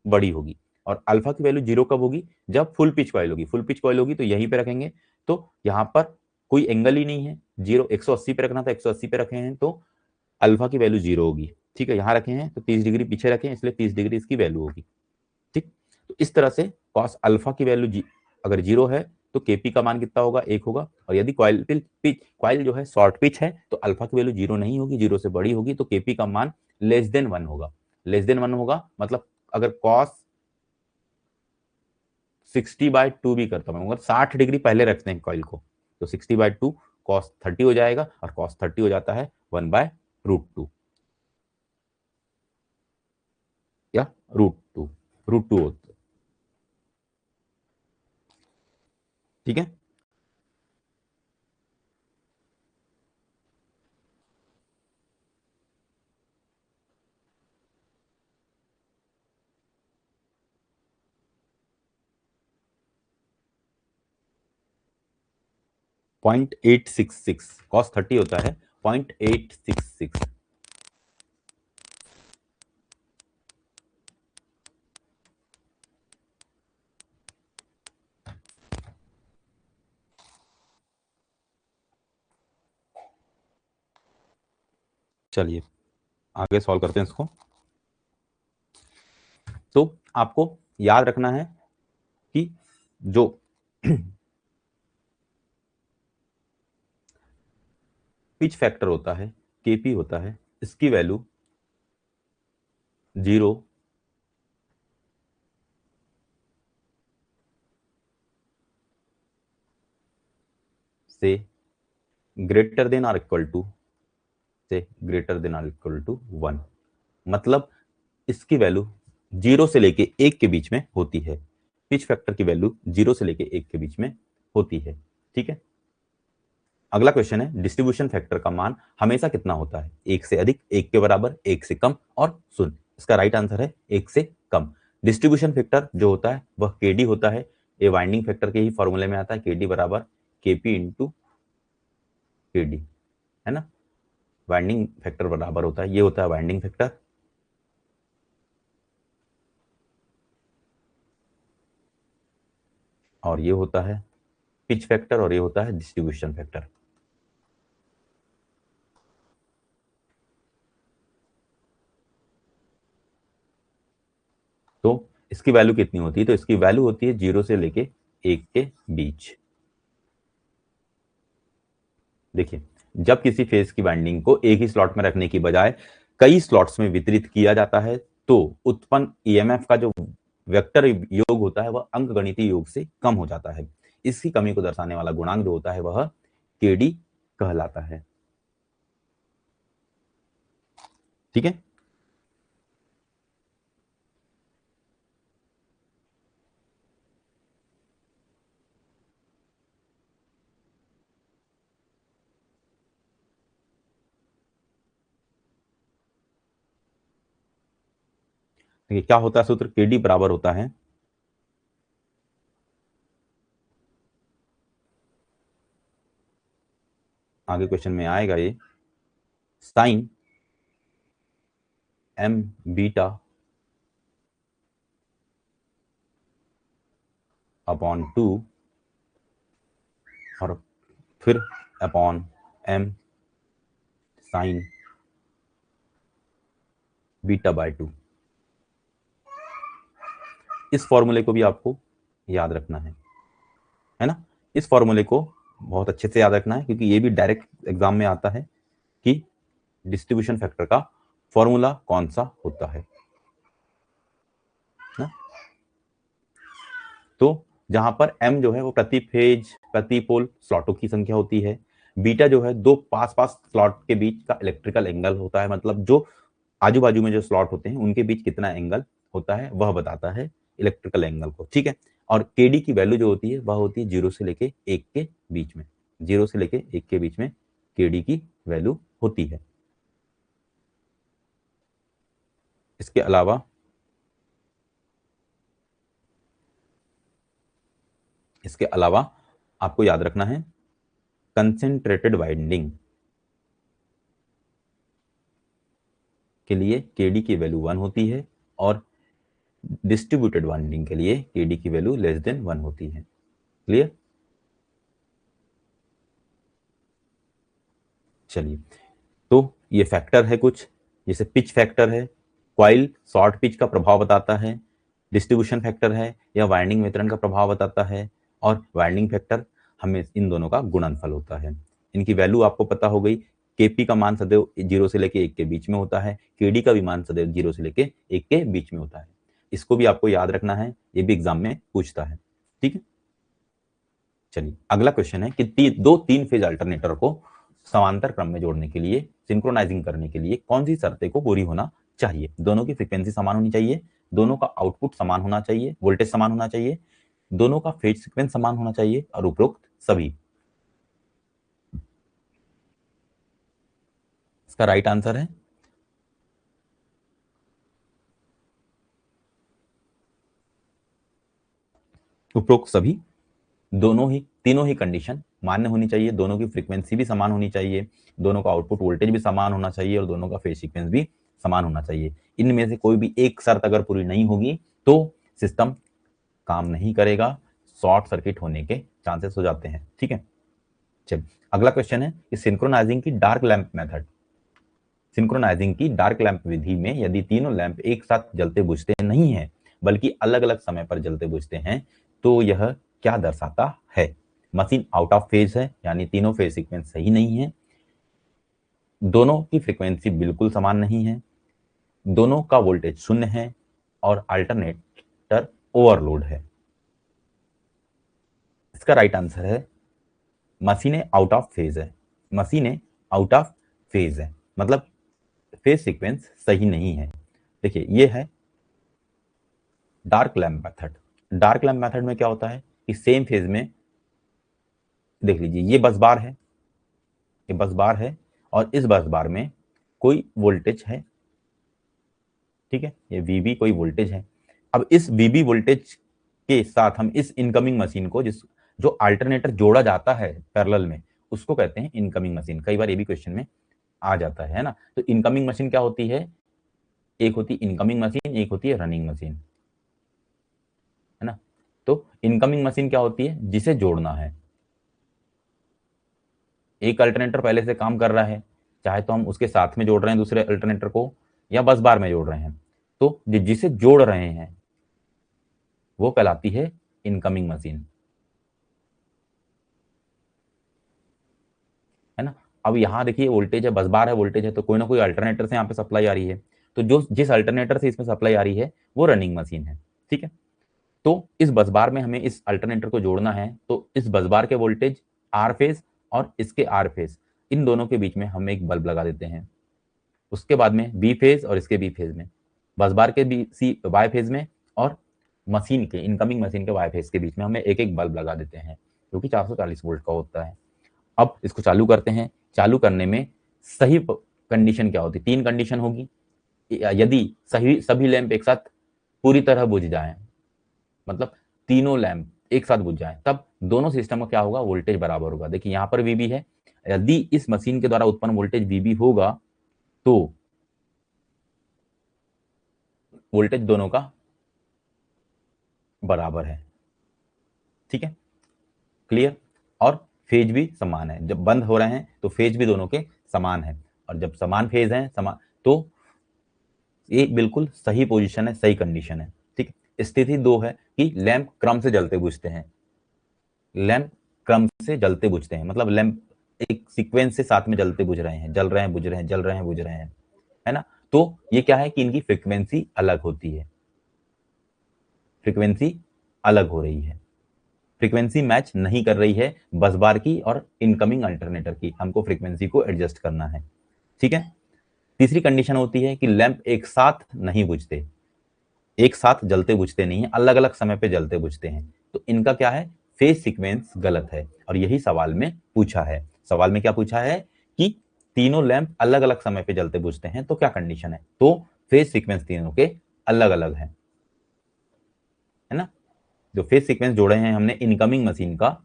बड़ी होगी, और अल्फा की वैल्यू 0 कब होगी, जब फुल पिच कॉइल होगी। फुल पिच कॉइल होगी तो यहीं पे रखेंगे, तो यहां पर कोई एंगल ही नहीं है, 0, 180 पे रखना था, 180 पे रखे हैं तो अल्फा की वैल्यू 0 होगी, ठीक है। यहां रखे हैं तो 30 डिग्री पीछे रखे हैं इसलिए 30 डिग्री इसकी वैल्यू होगी, ठीक। तो इस तरह से कॉस अल्फा की वैल्यू अगर 0 है तो केपी का मान कितना होगा, 1 होगा, और यदि कॉइल जो है शॉर्ट पिच है तो अल्फा की वैल्यू 0 नहीं होगी, 0 से बड़ी होगी, तो केपी का मान लेस देन 1 होगा। लेस देन 1 होगा मतलब अगर कॉस 60/2 भी करता हूं, मगर 60 डिग्री पहले रखते हैं कॉइल को, तो 60/2 कॉस 30 हो जाएगा, और कॉस 30 हो जाता है 1/√2 या √2 होता है, ठीक है। 0.866 कॉस 30 होता है 0.866, चलिए आगे सॉल्व करते हैं इसको। तो आपको याद रखना है कि जो पिच फैक्टर होता है केपी होता है, इसकी वैल्यू 0 से greater than or equal to से greater than or equal to 1, मतलब इसकी वैल्यू 0 से लेके 1 के बीच में होती है। पिच फैक्टर की वैल्यू 0 से लेके 1 के बीच में होती है, ठीक है। अगला क्वेश्चन है डिस्ट्रीब्यूशन फैक्टर का मान हमेशा कितना होता है, 1 से अधिक, 1 के बराबर, 1 से कम और 0। इसका राइट आंसर है 1 से कम। डिस्ट्रीब्यूशन फैक्टर जो होता है वह केडी होता है, ये वाइंडिंग फैक्टर के ही फॉर्मूले में आता है, केडी बराबर केपी इंटू केडी, है ना। वाइंडिंग फैक्टर बराबर होता है, ये होता है वाइंडिंग फैक्टर, और ये होता है पिच फैक्टर, और ये होता है डिस्ट्रीब्यूशन फैक्टर। तो इसकी वैल्यू कितनी होती है, तो इसकी वैल्यू होती है 0 से लेके 1 के बीच। देखिए, जब किसी फेज की वाइंडिंग को एक ही स्लॉट में रखने की बजाय कई स्लॉट्स में वितरित किया जाता है तो उत्पन्न ईएमएफ का जो वेक्टर योग होता है वह अंकगणितीय योग से कम हो जाता है। इसकी कमी को दर्शाने वाला गुणांक जो होता है वह केडी कहलाता है। ठीक है, देखिए क्या होता है सूत्र, केडी बराबर होता है आगे क्वेश्चन में आएगा ये साइन एम बीटा अपॉन 2 और फिर upon M sine beta by 2। इस फॉर्मूले को भी आपको याद रखना है ना। इस फॉर्मूले को बहुत अच्छे से याद रखना है क्योंकि ये भी डायरेक्ट एग्जाम में आता है कि डिस्ट्रीब्यूशन फैक्टर का फॉर्मूला कौन सा होता है ना। तो जहां पर m जो है वो प्रति फेज प्रति पोल स्लॉटों की संख्या होती है, बीटा जो है दो पास पास स्लॉट के बीच का इलेक्ट्रिकल एंगल होता है, मतलब जो आजू बाजू में जो स्लॉट होते हैं उनके बीच कितना एंगल होता है वह बताता है इलेक्ट्रिकल एंगल को। ठीक है, और केडी की वैल्यू जो होती है वह होती है 0 से लेके 1 के बीच में, 0 से लेके 1 के बीच में केडी की वैल्यू होती है। इसके अलावा आपको याद रखना है कंसेंट्रेटेड वाइंडिंग के लिए केडी की वैल्यू 1 होती है और डिस्ट्रीब्यूटेड वाइंडिंग के लिए केडी की वैल्यू लेस देन 1 होती है। क्लियर। चलिए, तो ये फैक्टर है कुछ, जैसे पिच फैक्टर है, कॉइल शॉर्ट पिच का प्रभाव बताता है, डिस्ट्रीब्यूशन फैक्टर है या वाइंडिंग वितरण का प्रभाव बताता है, और वाइंडिंग फैक्टर हमें इन दोनों का गुणनफल होता है। इनकी वैल्यू आपको पता हो गई, केपी का मान सदैव 0 से लेके 1 के बीच में होता है, केडी का भी मान सदैव 0 से लेके 1 के बीच में होता है। इसको भी आपको याद रखना है, ये भी एग्जाम में पूछता है। ठीक है, चलिए अगला क्वेश्चन है कि दो तीन फेज अल्टरनेटर को समांतर क्रम में जोड़ने के लिए, सिंक्रोनाइजिंग करने के लिए कौन सी शर्तें को पूरी होना चाहिए। दोनों की फ्रीक्वेंसी समान होनी चाहिए, दोनों का आउटपुट समान होना चाहिए, वोल्टेज समान होना चाहिए, दोनों का फेज सीक्वेंस समान होना चाहिए और उपरोक्त सभी। इसका राइट आंसर है उपरोक्त सभी। दोनों ही तीनों ही कंडीशन मान्य होनी चाहिए, दोनों की फ्रीक्वेंसी भी समान होनी चाहिए, दोनों का आउटपुट वोल्टेज भी समान होना चाहिए और दोनों का फेज सीक्वेंस भी समान होना चाहिए। इनमें से कोई भी एक शर्त अगर पूरी नहीं होगी तो सिस्टम काम नहीं करेगा, शॉर्ट सर्किट होने के चांसेस हो जाते हैं। ठीक है, चलिए अगला क्वेश्चन है कि सिंक्रोनाइजिंग की डार्क लैंप विधि में यदि तीनों लैंप एक साथ जलते बुझते नहीं है बल्कि अलग अलग समय पर जलते बुझते हैं तो यह क्या दर्शाता है। मशीन आउट ऑफ फेज है, यानी तीनों फेज सीक्वेंस सही नहीं है, दोनों की फ्रीक्वेंसी बिल्कुल समान नहीं है, दोनों का वोल्टेज शून्य है और अल्टरनेटर ओवरलोड है। इसका राइट आंसर है मशीनें आउट ऑफ फेज है। मशीनें आउट ऑफ फेज है मतलब फेज सीक्वेंस सही नहीं है। देखिए ये है dark lamp method. Dark lamp method में क्या होता है कि सेम फेज में, देख लीजिए ये बस बार है, ये बस बार है और इस बस बार में कोई वोल्टेज है ठीक है, ये वीबी कोई वोल्टेज है। अब इस वीबी वोल्टेज के साथ हम इस इनकमिंग मशीन को, जिस जो अल्टरनेटर जोड़ा जाता है पैरेलल में, उसको कहते हैं इनकमिंग मशीन। कई बार ये भी क्वेश्चन में आ जाता है ना। तो इनकमिंग मशीन क्या होती है? एक होती है इनकमिंग मशीन, एक होती है रनिंग मशीन, है ना। तो इनकमिंग मशीन क्या होती है? जिसे जोड़ना है, एक अल्टरनेटर पहले से काम कर रहा है, चाहे तो हम उसके साथ में जोड़ रहे हैं दूसरे अल्टरनेटर को, या बस बार में जोड़ रहे हैं, तो जिसे जोड़ रहे हैं वो कहलाती है इनकमिंग मशीन, है ना। अब यहाँ देखिए वोल्टेज है, बस बार है, वोल्टेज है, तो कोई ना कोई अल्टरनेटर से यहाँ पे सप्लाई आ रही है। तो जो जिस अल्टरनेटर से इसमें सप्लाई आ रही है वो रनिंग मशीन है, ठीक है। तो इस बस बार में हमें इस अल्टरनेटर को जोड़ना है, तो इस बस बार के वोल्टेज आर फेज और इसके आर फेज, इन दोनों के बीच में हम एक बल्ब लगा देते हैं। उसके बाद में बी फेज और इसके बी फेज में, बस बार के बी सी वाई फेज में, और मशीन के इनकमिंग मशीन के वाई फेज के बीच में हमें एक एक बल्ब लगा देते हैं, जो कि 440 वोल्ट का होता है। अब इसको चालू करते हैं। चालू करने में सही कंडीशन क्या होती है? 3 कंडीशन होगी। यदि सही सभी लैंप एक साथ पूरी तरह बुझ जाएं, मतलब तीनों लैंप एक साथ बुझ जाएं, तब दोनों सिस्टम का क्या होगा? वोल्टेज बराबर होगा। देखिए यहां पर वीबी है, यदि इस मशीन के द्वारा उत्पन्न वोल्टेज वीबी होगा तो वोल्टेज दोनों का बराबर है, ठीक है, क्लियर। और फेज भी समान है, जब बंद हो रहे हैं तो फेज भी दोनों के समान है, और जब समान फेज हैं समान, तो ये बिल्कुल सही पोजीशन है, सही कंडीशन है, ठीक है। स्थिति 2 है कि लैंप क्रम से जलते बुझते हैं। लैंप क्रम से जलते बुझते हैं मतलब लैंप एक सीक्वेंस से साथ में जलते बुझ रहे हैं, जल रहे हैं बुझ रहे हैं, जल रहे हैं बुझ रहे हैं, है ना। तो ये क्या है कि इनकी फ्रीक्वेंसी अलग होती है, फ्रीक्वेंसी अलग हो रही है, फ्रीक्वेंसी मैच नहीं कर रही है बस बार की और इनकमिंग अल्टरनेटर की, हमको फ्रीक्वेंसी को एडजस्ट करना है, ठीक है। तीसरी कंडीशन होती है कि लैंप एक साथ नहीं बुझते, एक साथ जलते बुझते नहीं है, अलग अलग समय पे जलते बुझते हैं। तो इनका क्या है? फेज सीक्वेंस गलत है, और यही सवाल में पूछा है। सवाल में क्या पूछा है कि तीनों लैंप अलग अलग समय पे जलते बुझते हैं, तो क्या कंडीशन है? तो फेज सीक्वेंस तीनों के अलग अलग है ना। जो फेज सीक्वेंस जोड़े हैं हमने इनकमिंग मशीन का,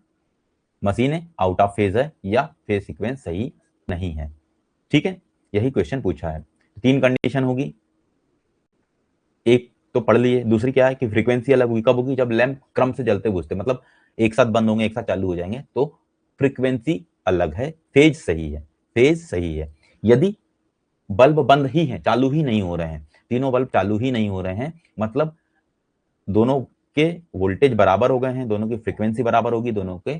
मशीन है आउट ऑफ फेज है या फेज सीक्वेंस सही नहीं है, ठीक है। यही क्वेश्चन पूछा है। 3 कंडीशन होगी, एक तो पढ़ लिए, दूसरी क्या है कि फ्रीक्वेंसी अलग होगी, कब होगी? जब लैंप क्रम से जलते बुझते, मतलब एक साथ बंद होंगे एक साथ चालू हो जाएंगे, तो फ्रीक्वेंसी अलग है, फेज सही है, फेज सही है। यदि बल्ब बंद ही है, चालू ही नहीं हो रहे हैं, तीनों बल्ब चालू ही नहीं हो रहे हैं, मतलब दोनों के वोल्टेज बराबर हो गए हैं, दोनों की फ्रीक्वेंसी बराबर होगी, दोनों के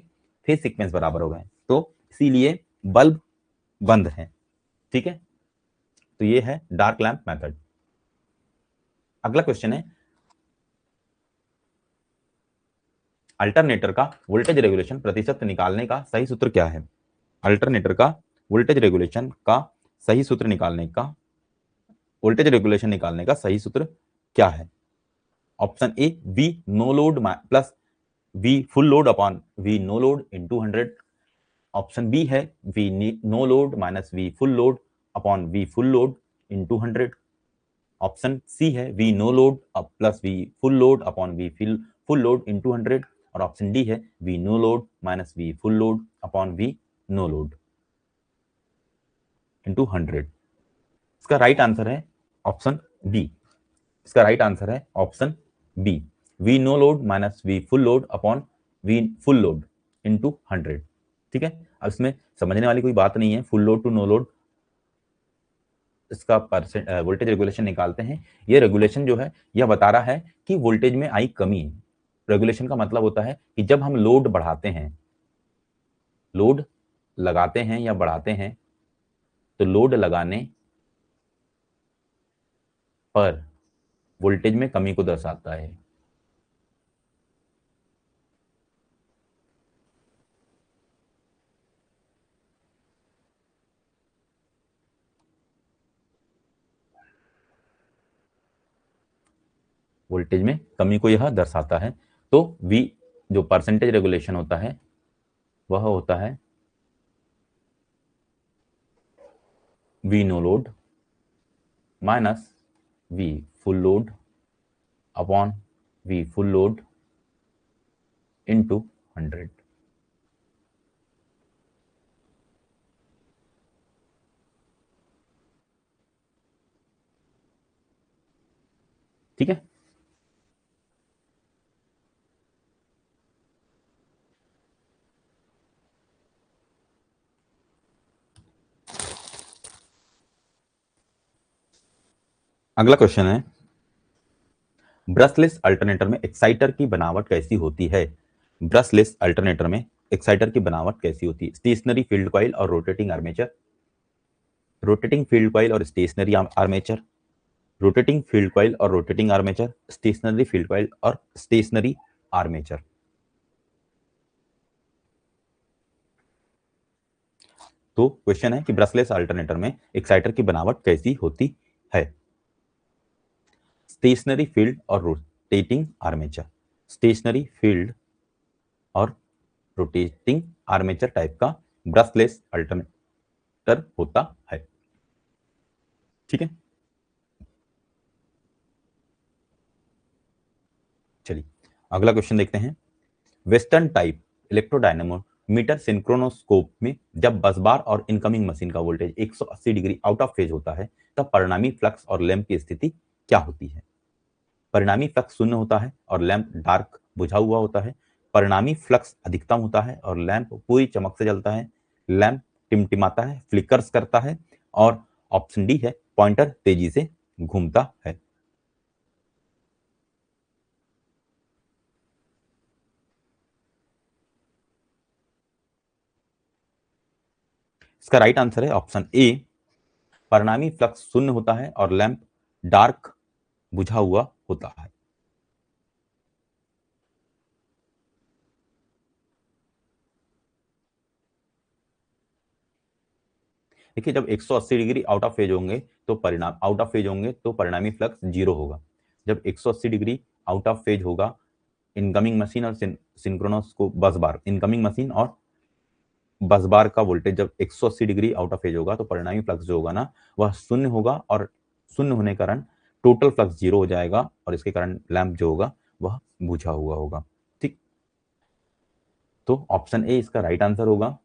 फेज सीक्वेंस बराबर हो गए, तो इसीलिए बल्ब बंद है, ठीक है। तो ये है डार्क लैंप मेथड। अगला क्वेश्चन है, अल्टरनेटर का वोल्टेज रेगुलेशन प्रतिशत निकालने का सही सूत्र क्या है? अल्टरनेटर का वोल्टेज रेगुलेशन का सही सूत्र निकालने का, वोल्टेज रेगुलेशन निकालने का सही सूत्र क्या है? Option A V no load plus V full load upon V no load into 100। Option B है V no load minus V full load upon V full load into 100। Option C है V no load plus V full load upon V full load into 100। और option D है V no load minus V full load upon V no load into 100। इसका right answer है option B. इसका right answer है option B, V no load minus V full load upon V full load into 100, ठीक है। अब इसमें समझने वाली कोई बात नहीं है, full load to no load इसका परसेंट वोल्टेज रेगुलेशन निकालते हैं। ये रेगुलेशन जो है यह बता रहा है कि वोल्टेज में आई कमी। रेगुलेशन का मतलब होता है कि जब हम लोड बढ़ाते हैं, लोड लगाते हैं या बढ़ाते हैं, तो लोड लगाने पर वोल्टेज में कमी को दर्शाता है। वोल्टेज में कमी को यह दर्शाता है। तो वी जो परसेंटेज रेगुलेशन होता है वह होता है V no load minus V full load upon V full load into 100। ठीक है, अगला क्वेश्चन है ब्रशलेस अल्टरनेटर में एक्साइटर की बनावट कैसी होती है। ब्रशलेस अल्टरनेटर में एक्साइटर की बनावट कैसी होती है। स्टेशनरी फील्ड कॉइल और rotating armature, rotating field coil और stationary armature, rotating field coil और rotating armature, stationary field coil और स्टेशनरी आर्मेचर। तो क्वेश्चन है कि ब्रशलेस अल्टरनेटर में एक्साइटर की बनावट कैसी होती है। स्टेशनरी फील्ड और रोटेटिंग आर्मेचर, स्टेशनरी फील्ड और रोटेटिंग आर्मेचर टाइप का ब्रशलेस अल्टरनेटर होता है। ठीक है, चलिए अगला क्वेश्चन देखते हैं। वेस्टर्न टाइप इलेक्ट्रोडायनेमोमीटर सिंक्रोनोस्कोप में जब बस बार और इनकमिंग मशीन का voltage 180 degree out of phase होता है तब परिणामी फ्लक्स और लैंप की स्थिति क्या होती है। परिणामी फ्लक्स शून्य होता है और लैंप डार्क बुझा हुआ होता है। परिणामी फ्लक्स अधिकतम होता है और लैंप पूरी चमक से जलता है। लैंप टिमटिमाता है, फ्लिकर्स करता है। और ऑप्शन डी है पॉइंटर तेजी से घूमता है। इसका राइट आंसर है ऑप्शन ए, परिणामी फ्लक्स शून्य होता है और लैंप डार्क बुझा हुआ होता है। देखिए जब 180 डिग्री आउट ऑफ फेज होंगे तो परिणामी फ्लक्स जीरो होगा। जब 180 डिग्री आउट ऑफ फेज होगा इनकमिंग मशीन और सिंक्रोनस को बस बार, इनकमिंग मशीन और बस बार का वोल्टेज जब 180 डिग्री आउट ऑफ फेज होगा तो परिणामी फ्लक्स जो होगा ना वह शून्य होगा और शून्य होने के कारण टोटल फ्लक्स जीरो हो जाएगा और इसके कारण लैंप जो होगा वह बुझा हुआ होगा। ठीक, तो ऑप्शन ए इसका राइट आंसर होगा।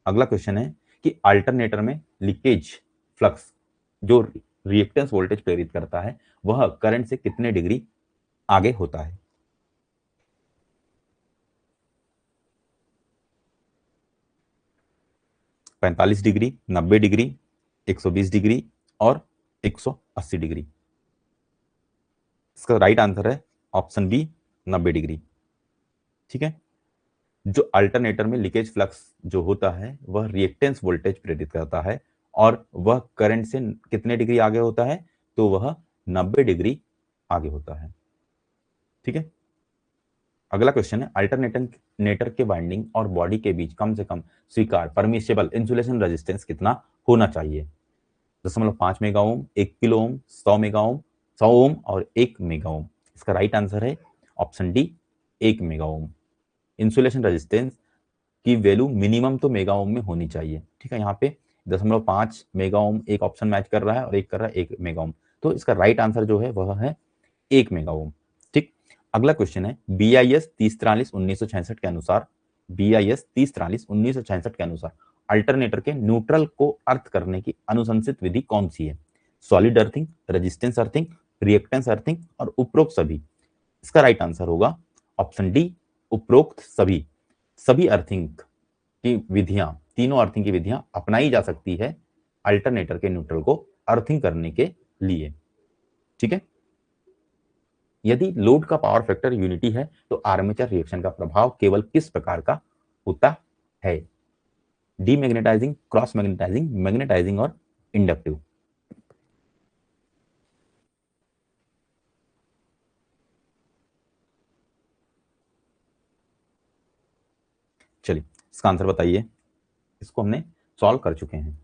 अगला क्वेश्चन है कि अल्टरनेटर में लीकेज फ्लक्स जो रिएक्टेंस वोल्टेज प्रेरित करता है वह करंट से कितने डिग्री आगे होता है। 45 डिग्री, 90 डिग्री, 120 डिग्री और 180 डिग्री। इसका राइट आंसर है ऑप्शन बी 90 डिग्री। ठीक है, जो अल्टरनेटर में लीकेज फ्लक्स जो होता है वह रिएक्टेंस वोल्टेज प्रेरित करता है और वह करंट से कितने डिग्री आगे होता है तो वह 90 डिग्री आगे होता है। ठीक है, अगला क्वेश्चन है अल्टरनेटर के वाइंडिंग और बॉडी के बीच कम से कम स्वीकार परमिसेबल इंसुलेशन रेजिस्टेंस कितना होना चाहिए। 0.5 mega ohm, 1 kilo ohm, 100 mega ohm, 100 ohm और 1 मेगा ओम। इसका राइट आंसर है option D 1 mega ohm. Insulation resistance की वैल्यू मिनिमम तो मेगा ओम में होनी चाहिए। ठीक है, यहाँ पे 0.5 मेगा ओम एक ऑप्शन मैच कर रहा है और एक कर रहा है 1 मेगा ओम, तो इसका राइट आंसर जो है वह है 1 मेगा ओम। ठीक, अगला क्वेश्चन है BIS 3043/1966 के अनुसार, BIS 3043/1966 के अनुसार अल्टरनेटर के न्यूट्रल को अर्थ करने की अनुशंसित विधि कौन सी है। Solid earthing, resistance earthing, reactance earthing और उपरोक्त सभी। इसका राइट आंसर होगा ऑप्शन डी उपरोक्त सभी। सभी अर्थिंग की विधियां, तीनों अर्थिंग की विधियां अपनाई जा सकती है अल्टरनेटर के न्यूट्रल को अर्थिंग करने के लिए। ठीक है, यदि लोड का पावर फैक्टर यूनिटी है तो आर्मेचर रिएक्शन का प्रभाव केवल किस प्रकार का होता है। डीमैग्नेटाइजिंग, क्रॉस मैग्नेटाइजिंग, मैग्नेटाइजिंग और इंडक्टिव। चलिए इसका आंसर बताइए, इसको हमने सॉल्व कर चुके हैं।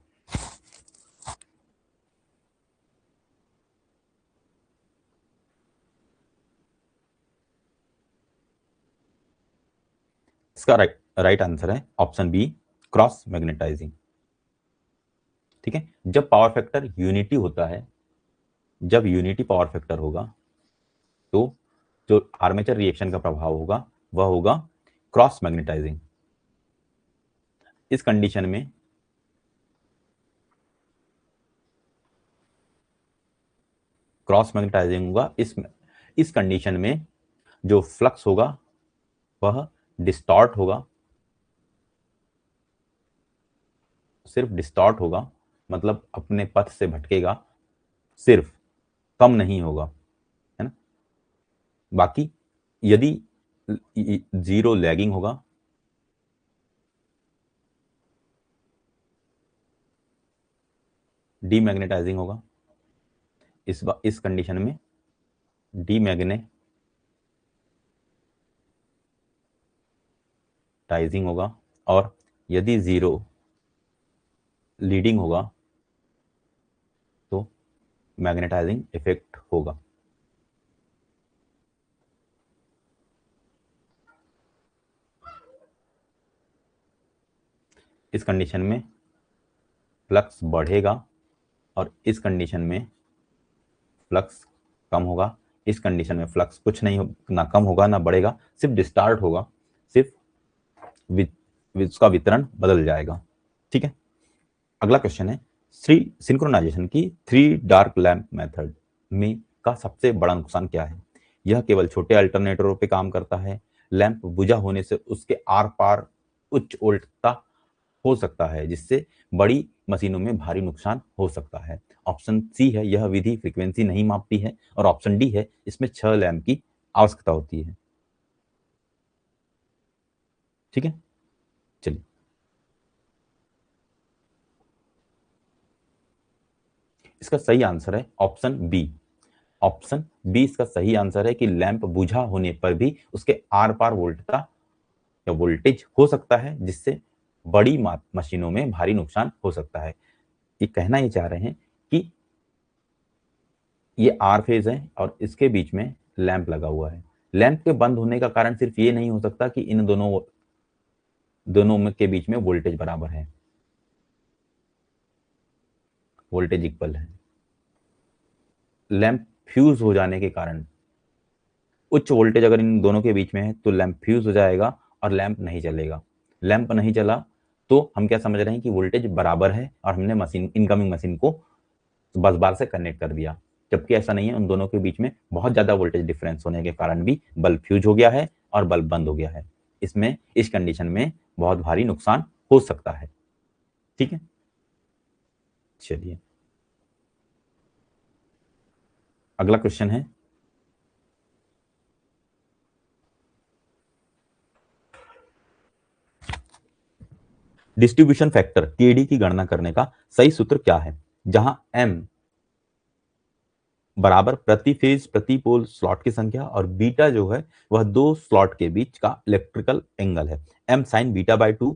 इसका राइट आंसर है ऑप्शन बी क्रॉस मैग्नेटाइजिंग। ठीक है, जब पावर फैक्टर यूनिटी होता है जब यूनिटी पावर फैक्टर होगा तो जो आर्मेचर रिएक्शन का प्रभाव होगा वह होगा क्रॉस मैग्नेटाइजिंग। इस कंडीशन में क्रॉस मैग्नेटाइजिंग होगा। इस कंडीशन में जो फ्लक्स होगा वह डिस्टॉर्ट होगा, सिर्फ डिस्टॉर्ट होगा, मतलब अपने पथ से भटकेगा, सिर्फ, कम नहीं होगा, है ना। बाकी यदि जीरो लैगिंग होगा, डीमैग्नेटाइजिंग होगा। इस कंडीशन में डीमैग्नेटाइजिंग होगा, और यदि जीरो लीडिंग होगा तो मैग्नेटाइजिंग इफेक्ट होगा। इस कंडीशन में फ्लक्स बढ़ेगा और इस कंडीशन में फ्लक्स कम होगा। इस कंडीशन में फ्लक्स कुछ नहीं ना कम होगा ना बढ़ेगा, सिर्फ डिस्टार्ट होगा, सिर्फ उसका वितरण बदल जाएगा। ठीक है। अगला क्वेश्चन है, सिंक्रोनाइजेशन की 3 डार्क लैंप मेथड में का सबसे बड़ा नुकसान क्या है? यह केवल छोटे अल्टरनेटरों पे काम करता है। लैंप बुझा होने से उसके आर पार उच्च वोल्टता हो सकता है, जिससे बड़ी मशीनों में भारी नुकसान हो सकता है। ऑप्शन सी है, यह विधि फ्रीक्वेंसी नहीं मापती है, और ऑप्शन डी है, इसमें 6 लैंप की आवश्यकता होती है। ठीक है, चलिए। इसका सही आंसर है ऑप्शन बी। ऑप्शन बी इसका सही आंसर है कि लैंप बुझा होने पर भी उसके आर पार वोल्टता या वोल्टेज हो सकता है, जिससे बड़ी मशीनों में भारी नुकसान हो सकता है। ये कहना ये चाह रहे हैं कि ये आर फेज है और इसके बीच में लैंप लगा हुआ है। लैंप के बंद होने का कारण सिर्फ ये नहीं हो सकता कि इन दोनों दोनों के बीच में वोल्टेज बराबर है, वोल्टेज इक्वल है। लैंप फ्यूज हो जाने के कारण, उच्च वोल्टेज अगर इन दोनों के बीच में है तो लैंप फ्यूज हो जाएगा और लैंप नहीं चलेगा। लैंप नहीं चला तो हम क्या समझ रहे हैं कि वोल्टेज बराबर है और हमने मशीन इनकमिंग मशीन को बस बार से कनेक्ट कर दिया, जबकि ऐसा नहीं है। उन दोनों के बीच में बहुत ज्यादा वोल्टेज डिफरेंस होने के कारण भी बल्ब फ्यूज हो गया है और बल्ब बंद हो गया है। इसमें इस कंडीशन में बहुत भारी नुकसान हो सकता है। ठीक है, चलिए अगला क्वेश्चन है, डिस्ट्रीब्यूशन फैक्टर केडी की गणना करने का सही सूत्र क्या है? जहां एम बराबर प्रति फेज प्रति पोल स्लॉट की संख्या और बीटा जो है वह दो स्लॉट के बीच का इलेक्ट्रिकल एंगल है। एम साइन बीटा बाय 2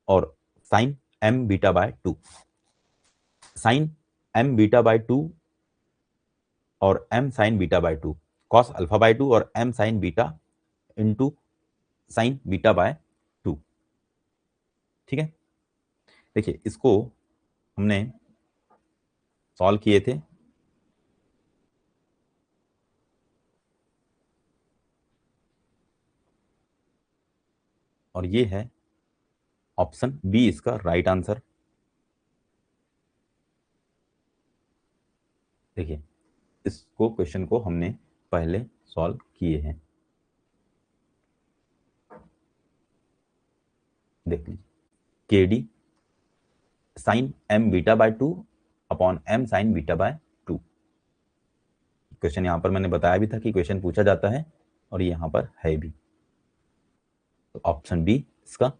और sine M beta by 2। Sine M beta by 2 और M sine beta by 2, cos alpha by 2 और M sine beta into sine beta by 2। ठीक है, देखिए इसको हमने सॉल्व किए थे। और ये है ऑप्शन बी इसका राइट आंसर। देखिए इसको क्वेश्चन को हमने पहले सॉल्व किए हैं, देख लीजिए। K D sine M beta by 2 upon M sine beta by 2। Question यहां पर मैंने बताया भी था कि क्वेश्चन पूछा जाता है और ये यहां पर है भी, तो ऑप्शन बी इसका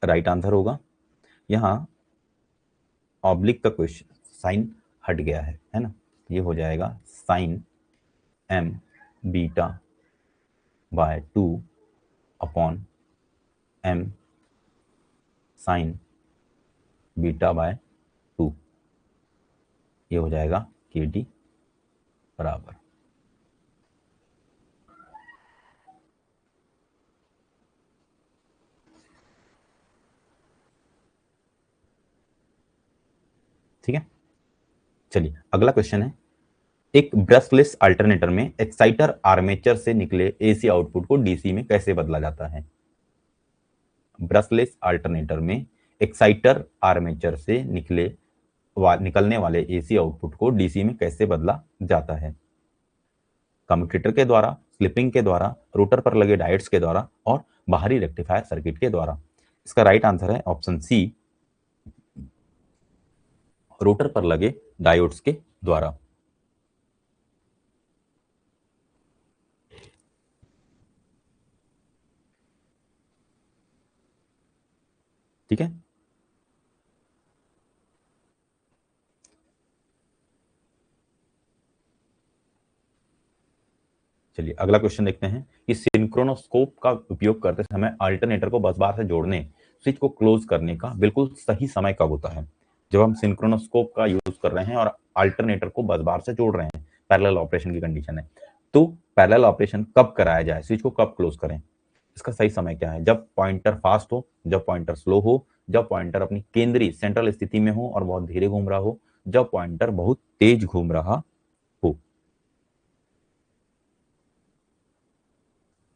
राइट आंसर होगा। यहाँ ऑब्लिक का क्वेश्चन साइन हट गया है ना, ये हो जाएगा sine M beta by 2 upon M sine beta by 2। ये हो जाएगा के डी बराबर। ठीक है, चलिए अगला क्वेश्चन है, एक ब्रशलेस अल्टरनेटर में एक्साइटर आर्मेचर से निकले एसी आउटपुट को डीसी में कैसे बदला जाता है? ब्रशलेस अल्टरनेटर में एक्साइटर आर्मेचर से निकलने वाले एसी आउटपुट को डीसी में कैसे बदला जाता है? कम्यूटेटर के द्वारा, स्लिपिंग के द्वारा, रोटर पर लगे डायोड्स के द्वारा और बाहरी रेक्टिफायर सर्किट के द्वारा। इसका राइट आंसर है ऑप्शन सी, रोटर पर लगे डायोड्स के द्वारा। ठीक है, चलिए अगला क्वेश्चन देखते हैं कि सिंक्रोनोस्कोप का उपयोग करते समय अल्टरनेटर को बस बार से जोड़ने, स्विच को क्लोज करने का बिल्कुल सही समय कब होता है? जब हम सिंक्रोनोस्कोप का यूज कर रहे हैं और अल्टरनेटर को बस बार से जोड़ रहे हैं, पैरेलल ऑपरेशन की कंडीशन है, तो पैरेलल ऑपरेशन कब कराया जाए, स्विच को कब क्लोज करें? इसका सही समय क्या है? जब पॉइंटर फास्ट हो, जब पॉइंटर स्लो हो, जब पॉइंटर अपनी केंद्रीय सेंट्रल स्थिति में हो और बहुत धीरे घूम रहा हो, जब पॉइंटर बहुत तेज घूम रहा हो।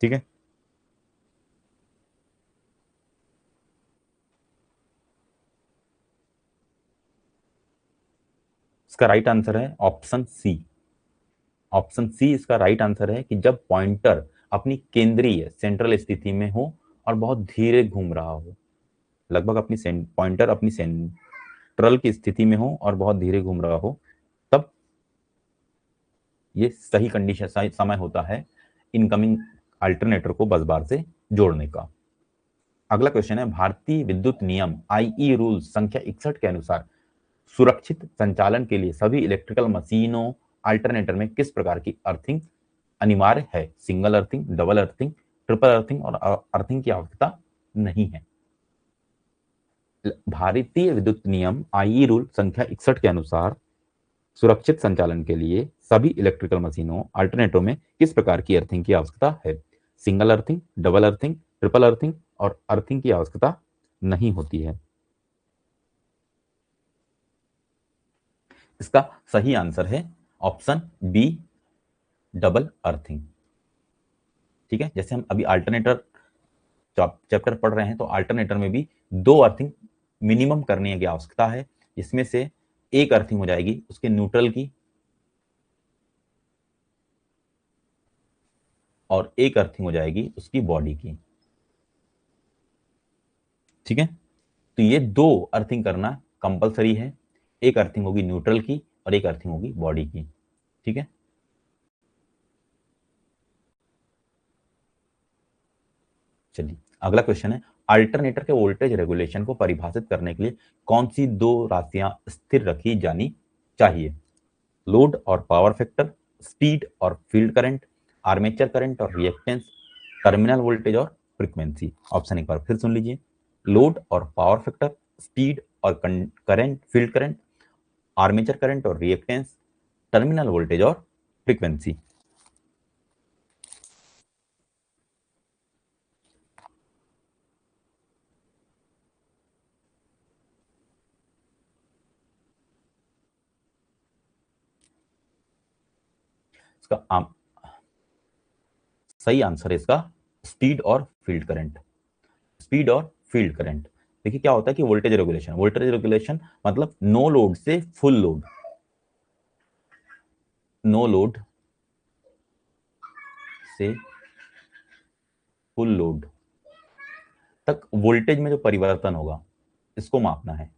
ठीक है, इसका राइट आंसर है ऑप्शन सी। ऑप्शन सी इसका राइट आंसर है कि जब पॉइंटर अपनी केंद्रीय सेंट्रल स्थिति में हो और बहुत धीरे घूम रहा हो, लगभग अपनी पॉइंटर अपनी सेंट्रल की स्थिति में हो और बहुत धीरे घूम रहा हो, तब ये सही कंडीशन, सही समय होता है इनकमिंग अल्टरनेटर को बस बार से जोड़ने का। अगला क्वेश्चन है, भारतीय विद्युत नियम आईई रूल संख्या 61 के अनुसार सुरक्षित संचालन के लिए सभी इलेक्ट्रिकल मशीनों अल्टरनेटर में किस प्रकार की अर्थिंग अनिवार्य है? Single earthing, double earthing, triple earthing और अर्थिंग की आवश्यकता नहीं है। भारतीय विद्युत नियम आईई रूल संख्या 61 के अनुसार सुरक्षित संचालन के लिए सभी इलेक्ट्रिकल मशीनों अल्टरनेटरों में किस प्रकार की अर्थिंग की आवश्यकता है? Single earthing, double earthing, triple earthing और अर्थिंग की आवश्यकता नहीं होती है। इसका सही आंसर है ऑप्शन बी, डबल अर्थिंग। ठीक है, जैसे हम अभी अल्टरनेटर चैप्टर पढ़ रहे हैं तो अल्टरनेटर में भी 2 अर्थिंग मिनिमम करने की आवश्यकता है, जिसमें से एक अर्थिंग हो जाएगी उसके न्यूट्रल की और एक अर्थिंग हो जाएगी उसकी बॉडी की। ठीक है, तो ये 2 अर्थिंग करना कंपलसरी है, एक अर्थिंग होगी न्यूट्रल की और एक अर्थिंग होगी बॉडी की। ठीक है, चलिए अगला क्वेश्चन है, अल्टरनेटर के वोल्टेज रेगुलेशन को परिभाषित करने के लिए कौन सी 2 राशियां स्थिर रखी जानी चाहिए? लोड और पावर फैक्टर, स्पीड और फील्ड करंट, आर्मेचर करंट और रिएक्टेंस, टर्मिनल वोल्टेज और फ्रीक्वेंसी। ऑप्शन एक बार फिर सुन लीजिए, लोड और पावर फैक्टर, स्पीड और current, field current, armature current और रिएक्टेंस, टर्मिनल वोल्टेज और फ्रीक्वेंसी। इसका सही आंसर है इसका स्पीड और फील्ड करंट। स्पीड और फील्ड करंट, देखिए क्या होता है कि वोल्टेज रेगुलेशन मतलब नो लोड से फुल लोड, नो लोड से फुल लोड तक वोल्टेज में जो परिवर्तन होगा इसको मापना है।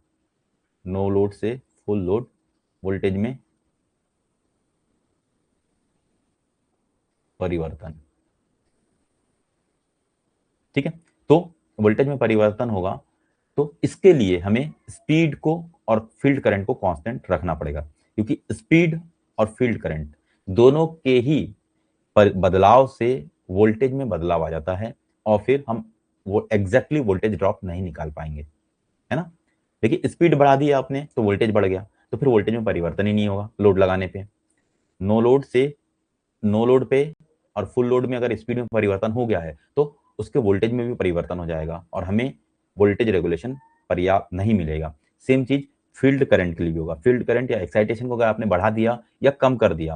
नो लोड से फुल लोड वोल्टेज में परिवर्तन। ठीक है, तो वोल्टेज में परिवर्तन होगा तो इसके लिए हमें स्पीड को और फील्ड करंट को कांस्टेंट रखना पड़ेगा, क्योंकि स्पीड और फील्ड करंट दोनों के ही बदलाव से वोल्टेज में बदलाव आ जाता है और फिर हम वो एग्जैक्टली वोल्टेज ड्रॉप नहीं निकाल पाएंगे, है ना। देखिए स्पीड बढ़ा दी आपने तो वोल्टेज बढ़ गया, तो फिर वोल्टेज में परिवर्तन ही नहीं होगा लोड लगाने पे। नो लोड से नो लोड पे और फुल लोड में अगर स्पीड में परिवर्तन हो गया है तो उसके वोल्टेज में भी परिवर्तन हो जाएगा और हमें वोल्टेज रेगुलेशन पर्याप्त नहीं मिलेगा। सेम चीज फील्ड करंट के लिए भी होगा। फील्ड करंट या एक्साइटेशन को अगर आपने बढ़ा दिया या कम कर दिया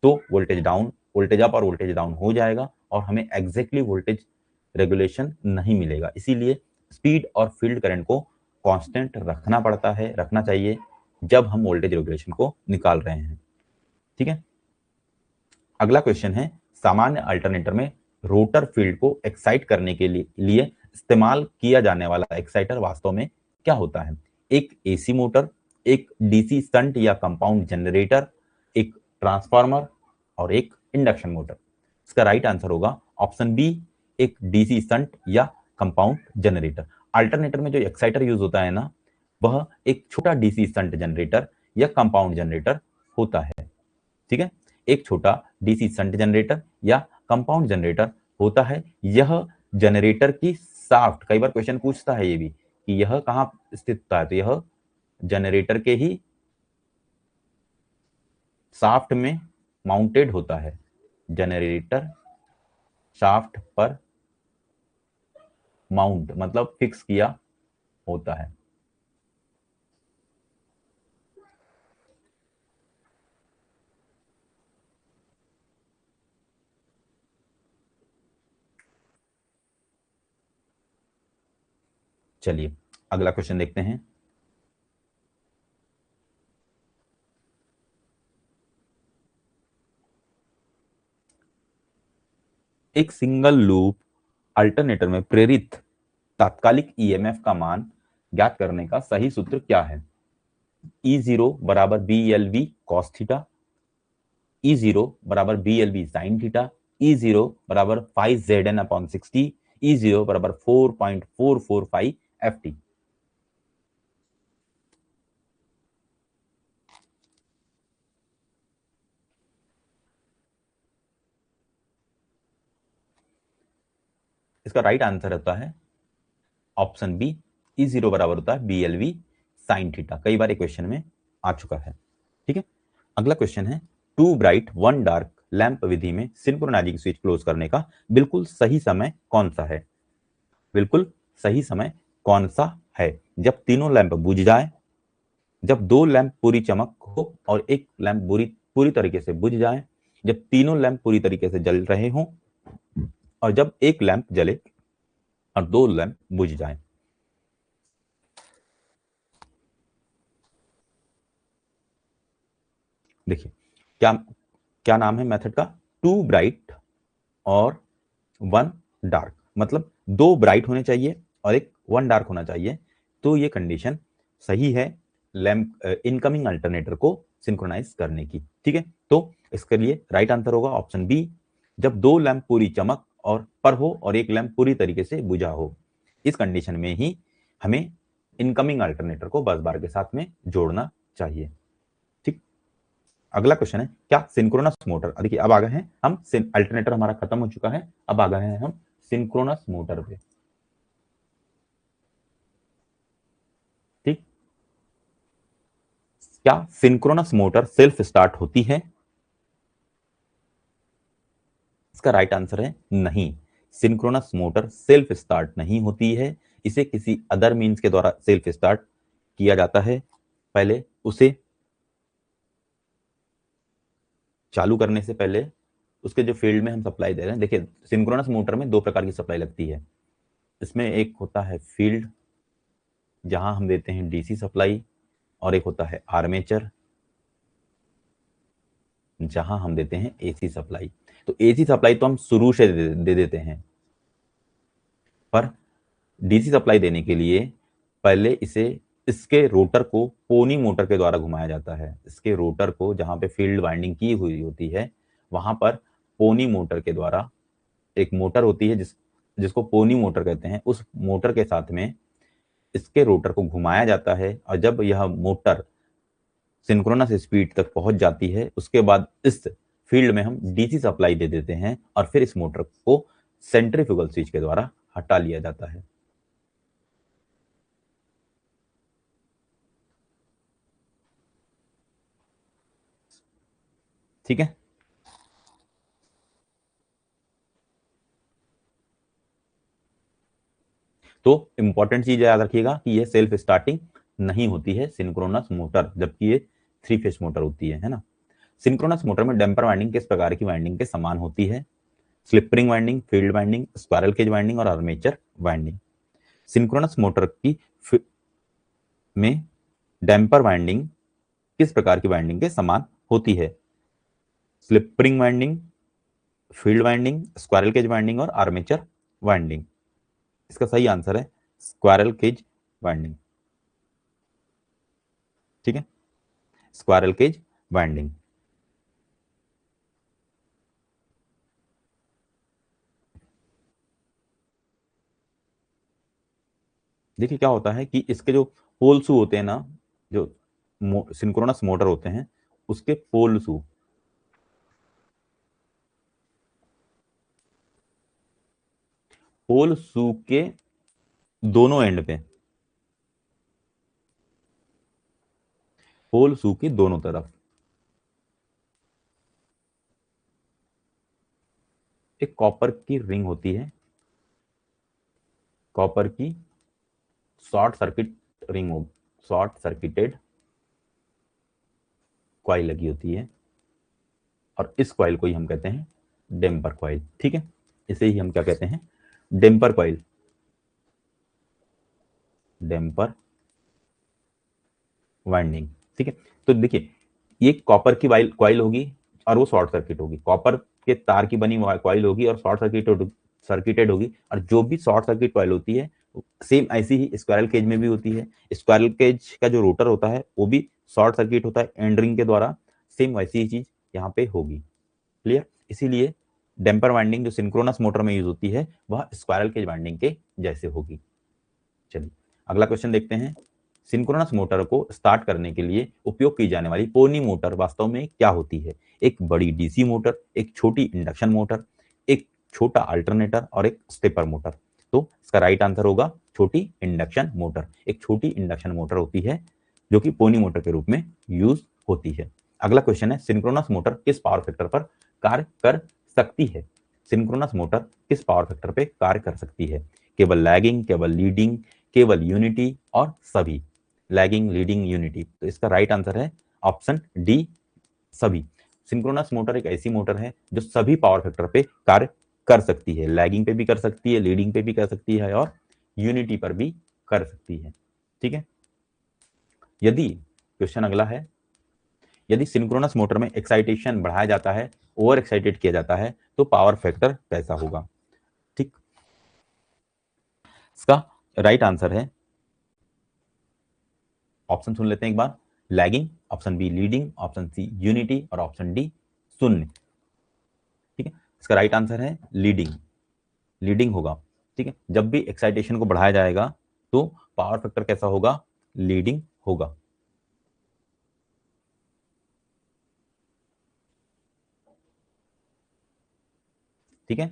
तो वोल्टेज डाउन, वोल्टेज अप और वोल्टेज डाउन हो जाएगा और हमें एग्जैक्टली वोल्टेज रेगुलेशन नहीं मिलेगा। इसीलिए स्पीड और फील्ड करंट को कांस्टेंट रखना पड़ता है, रखना चाहिए जब हम वोल्टेज रेगुलेशन को निकाल रहे हैं। ठीक है, अगला क्वेश्चन है, सामान्य अल्टरनेटर में रोटर फील्ड को एक्साइट करने के लिए इस्तेमाल किया जाने वाला एक्साइटर वास्तव में क्या होता है? एक एसी मोटर, एक डीसी शंट या कंपाउंड जनरेटर, एक ट्रांसफार्मर और एक इंडक्शन मोटर। इसका राइट आंसर होगा ऑप्शन बी, एक डीसी शंट या कंपाउंड जनरेटर। अल्टरनेटर में जो एक्साइटर यूज होता है ना, वह एक छोटा डीसी शंट जनरेटर या कंपाउंड जनरेटर होता है। ठीक है, एक छोटा डीसी शंट जनरेटर या कंपाउंड जनरेटर होता है। यह जनरेटर की शाफ्ट, कई बार क्वेश्चन पूछता है ये भी कि यह कहां स्थित होता है, तो यह जनरेटर के ही शाफ्ट में माउंटेड होता है, जनरेटर शाफ्ट पर माउंट मतलब फिक्स किया होता है। चलिए अगला क्वेश्चन देखते हैं। एक सिंगल लूप अल्टरनेटर में प्रेरित तात्कालिक ईएमएफ का मान ज्ञात करने का सही सूत्र क्या है? E0 बराबर BLV cos थीटा, E0 बराबर BLV sin थीटा, E0 बराबर 5ZN अपॉन 60, E0 बराबर 4.445 FT। इसका राइट आंसर होता है ऑप्शन बी, E0 बराबर होता है BLV sin थीटा। कई बार क्वेश्चन में आ चुका है। ठीक है, अगला क्वेश्चन है, 2 ब्राइट 1 डार्क लैंप विधि में सिंक्रोनाइजिंग स्विच क्लोज करने का बिल्कुल सही समय कौन सा है? बिल्कुल सही समय कौन सा है? जब तीनों लैंप बुझ जाए, जब 2 लैंप पूरी चमक हो और एक लैंप पूरी तरीके से बुझ जाए, जब तीनों लैंप पूरी तरीके से जल रहे हों और जब एक लैंप जले और 2 लैंप बुझ जाए। देखिए क्या क्या नाम है मेथड का? 2 ब्राइट और 1 डार्क, मतलब 2 ब्राइट होने चाहिए और एक 1 डार्क होना चाहिए। तो ये कंडीशन सही है लैंप इनकमिंग अल्टरनेटर को सिंक्रोनाइज करने की। ठीक है, तो इसके लिए राइट आंसर होगा ऑप्शन बी, जब 2 लैंप पूरी चमक और पर हो और एक लैंप पूरी तरीके से बुझा हो। इस कंडीशन में ही हमें इनकमिंग अल्टरनेटर को बस बार के साथ में जोड़ना चाहिए। ठीक, अगला क्वेश्चन है, क्या सिंक्रोनस मोटर, देखिए अब आ गए हैं हम, अल्टरनेटर हमारा खत्म हो चुका है, अब आ गए हैं हम सिंक्रोनस मोटर पे। ठीक, क्या सिंक्रोनस मोटर सेल्फ स्टार्ट होती है? इसका राइट आंसर है नहीं, सिंक्रोनस मोटर सेल्फ स्टार्ट नहीं होती है। इसे किसी अदर मींस के द्वारा सेल्फ स्टार्ट किया जाता है। पहले उसे चालू करने से पहले उसके जो फील्ड में हम सप्लाई दे रहे हैं, देखिए सिंक्रोनस मोटर में 2 प्रकार की सप्लाई लगती है। इसमें एक होता है फील्ड, जहां हम देते हैं डीसी सप्लाई, और एक होता है आर्मेचर, जहां हम देते हैं एसी सप्लाई। तो एसी सप्लाई तो हम शुरू से दे देते हैं, पर डीसी सप्लाई देने के लिए पहले इसे इसके रोटर को पोनी मोटर के द्वारा घुमाया जाता है। इसके रोटर को जहां पे फील्ड वाइंडिंग की हुई होती है, वहां पर पोनी मोटर के द्वारा, एक मोटर होती है जिसको पोनी मोटर कहते हैं, उस मोटर के साथ में इसके रोटर को घुमाया जाता है। और जब यह मोटर सिंक्रोनस स्पीड तक पहुंच जाती है, उसके बाद इस फील्ड में हम डीसी सप्लाई दे देते हैं और फिर इस मोटर को सेंट्रीफ्यूगल स्विच के द्वारा हटा लिया जाता है। ठीक है, तो इंपॉर्टेंट चीज याद रखिएगा कि यह सेल्फ स्टार्टिंग नहीं होती है सिंक्रोनस मोटर, जबकि ये 3 फेस मोटर होती है ना। सिंक्रोनस मोटर में डैम्पर वाइंडिंग किस प्रकार की वाइंडिंग के समान होती है? Slip ring winding, field winding, squirrel cage winding और आर्मेचर वाइंडिंग। सिंक्रोनस मोटर की में डैम्पर वाइंडिंग किस प्रकार की वाइंडिंग के समान होती है? Slip ring winding, field winding, squirrel cage winding और आर्मेचर वाइंडिंग। इसका सही आंसर है स्क्वायरल केज वाइंडिंग। ठीक है, स्क्वायरल केज वाइंडिंग। देखिए क्या होता है कि इसके जो पोल शू होते हैं ना, जो सिंक्रोनस मोटर होते हैं, उसके पोल शू के दोनों एंड पे, पोल शू की दोनों तरफ एक कॉपर की रिंग होती है, कॉपर की शॉर्ट सर्किट रिंग हो, शॉर्ट सर्किटेड कॉइल लगी होती है, और इस कॉइल को ही हम कहते हैं डेम्पर कॉइल। ठीक है, इसे ही हम क्या कहते हैं? Damper coil, damper winding. ठीक है, तो देखिए ये कॉपर की कॉइल होगी और वो शॉर्ट सर्किट होगी, कॉपर के तार की बनी कॉइल होगी और शॉर्ट सर्किटेड होगी। और जो भी शॉर्ट सर्किट कॉइल होती है सेम ऐसी ही स्क्वायरल केज में भी होती है। स्क्वायरल केज का जो रोटर होता है वो भी शॉर्ट सर्किट होता है एंड रिंग के द्वारा, सेम वैसी ही चीज यहाँ पे होगी। क्लियर? इसीलिए डैम्पर वाइंडिंग जो सिंक्रोनस मोटर में यूज होती है वह स्क्वायरल केज वाइंडिंग के जैसे होगी। चलिए अगला क्वेश्चन देखते हैं। सिंक्रोनस मोटर को स्टार्ट करने के लिए उपयोग की जाने वाली पोनी मोटर वास्तव में क्या होती है? एक बड़ी डीसी मोटर, एक छोटी इंडक्शन मोटर, एक छोटा अल्टरनेटर और एक स्टेपर मोटर। तो इसका राइट आंसर होगा छोटी इंडक्शन मोटर। एक छोटी इंडक्शन मोटर होती है जो कि पोनी मोटर के रूप में यूज होती है। अगला क्वेश्चन है, सिंक्रोनस मोटर किस पावर फैक्टर पर कार्य कर सकती है? सिंक्रोनस मोटर किस पावर फैक्टर पे कार्य कर सकती है? केवल लैगिंग, केवल लीडिंग, केवल यूनिटी और सभी? Lagging, leading, unity. तो इसका राइट आंसर है ऑप्शन डी, सभी। सिंक्रोनस मोटर एक ऐसी मोटर है जो सभी पावर फैक्टर पे कार्य कर सकती है, लैगिंग पे भी कर सकती है, लीडिंग पे भी कर सकती है और यूनिटी पर भी कर सकती है। ठीक है, यदि क्वेश्चन अगला है, यदि सिंक्रोनस मोटर में एक्साइटेशन बढ़ाया जाता है, ओवर एक्साइटेड किया जाता है, तो पावर फैक्टर कैसा होगा? ठीक, इसका राइट आंसर है, ऑप्शन सुन लेते हैं एक बार। Lagging, option B leading, option C unity और ऑप्शन डी शून्य। ठीक है, इसका राइट आंसर है लीडिंग, लीडिंग होगा। ठीक है, जब भी एक्साइटेशन को बढ़ाया जाएगा तो पावर फैक्टर कैसा होगा? लीडिंग होगा। ठीक है,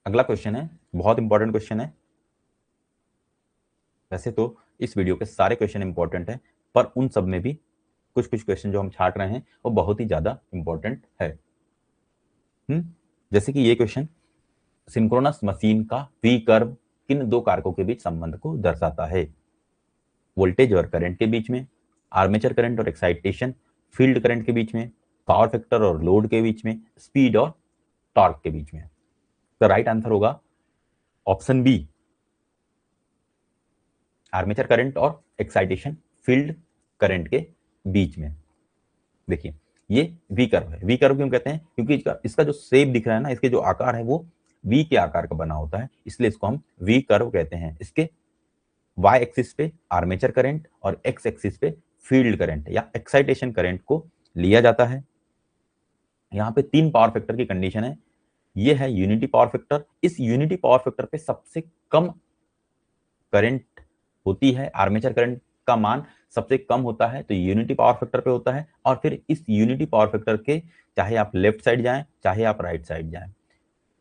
अगला क्वेश्चन है, बहुत इंपॉर्टेंट क्वेश्चन है। वैसे तो इस वीडियो के सारे क्वेश्चन इंपॉर्टेंट है, पर उन सब में भी कुछ कुछ क्वेश्चन जो हम छाट रहे हैं वो बहुत ही ज्यादा इंपॉर्टेंट है। जैसे कि ये क्वेश्चन, सिंक्रोनस मशीन का वी कर्व किन दो कारकों के बीच संबंध को दर्शाता है? वोल्टेज और करंट के बीच में, आर्मेचर करंट और एक्साइटेशन, फील्ड करंट के बीच में, पावर फैक्टर और लोड के बीच में, स्पीड और टॉर्क के बीच में। तो राइट आंसर होगा ऑप्शन बी, आर्मेचर करंट और एक्साइटेशन फील्ड करंट के बीच में। देखिए ये वी कर्व है। वी कर्व क्यों कहते हैं? क्योंकि इसका जो शेप दिख रहा है ना, इसके जो आकार है वो वी के आकार का बना होता है, इसलिए इसको हम वी कर्व कहते हैं। इसके वाई एक्सिस पे आर्मेचर करंट और एक्स एक्सिस पे फील्ड करंट या एक्साइटेशन करंट को लिया जाता है। यहाँ पे तीन पावर फैक्टर की कंडीशन है। ये है यूनिटी पावर फैक्टर। इस यूनिटी पावर फैक्टर पे सबसे कम करंट होती है, आर्मेचर करंट का मान सबसे कम होता है तो यूनिटी पावर फैक्टर पे होता है। और फिर इस यूनिटी पावर फैक्टर के चाहे आप लेफ्ट साइड जाएं चाहे आप राइट साइड जाएं,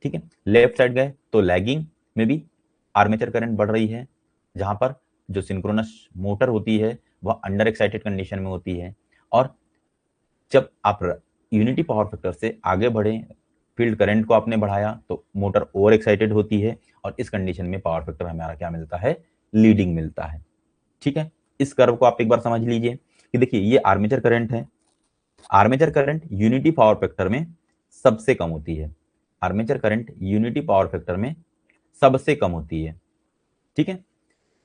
ठीक है, लेफ्ट साइड गए तो लैगिंग में भी आर्मेचर करंट बढ़ रही है, जहां पर जो सिंक्रोनस मोटर होती है वह अंडर एक्साइटेड कंडीशन में होती है। और जब आप यूनिटी पावर फैक्टर से आगे बढ़े, फील्ड करंट को आपने बढ़ाया तो मोटर ओवर एक्साइटेड होती है और इस कंडीशन में पावर फैक्टर हमारा क्या मिलता है? लीडिंग मिलता है। ठीक है, इस कर्व को आप एक बार समझ लीजिए कि देखिए ये आर्मेचर करंट है, armature current unity power factor में सबसे कम होती है। Armature current unity power factor में सबसे कम होती है, ठीक है।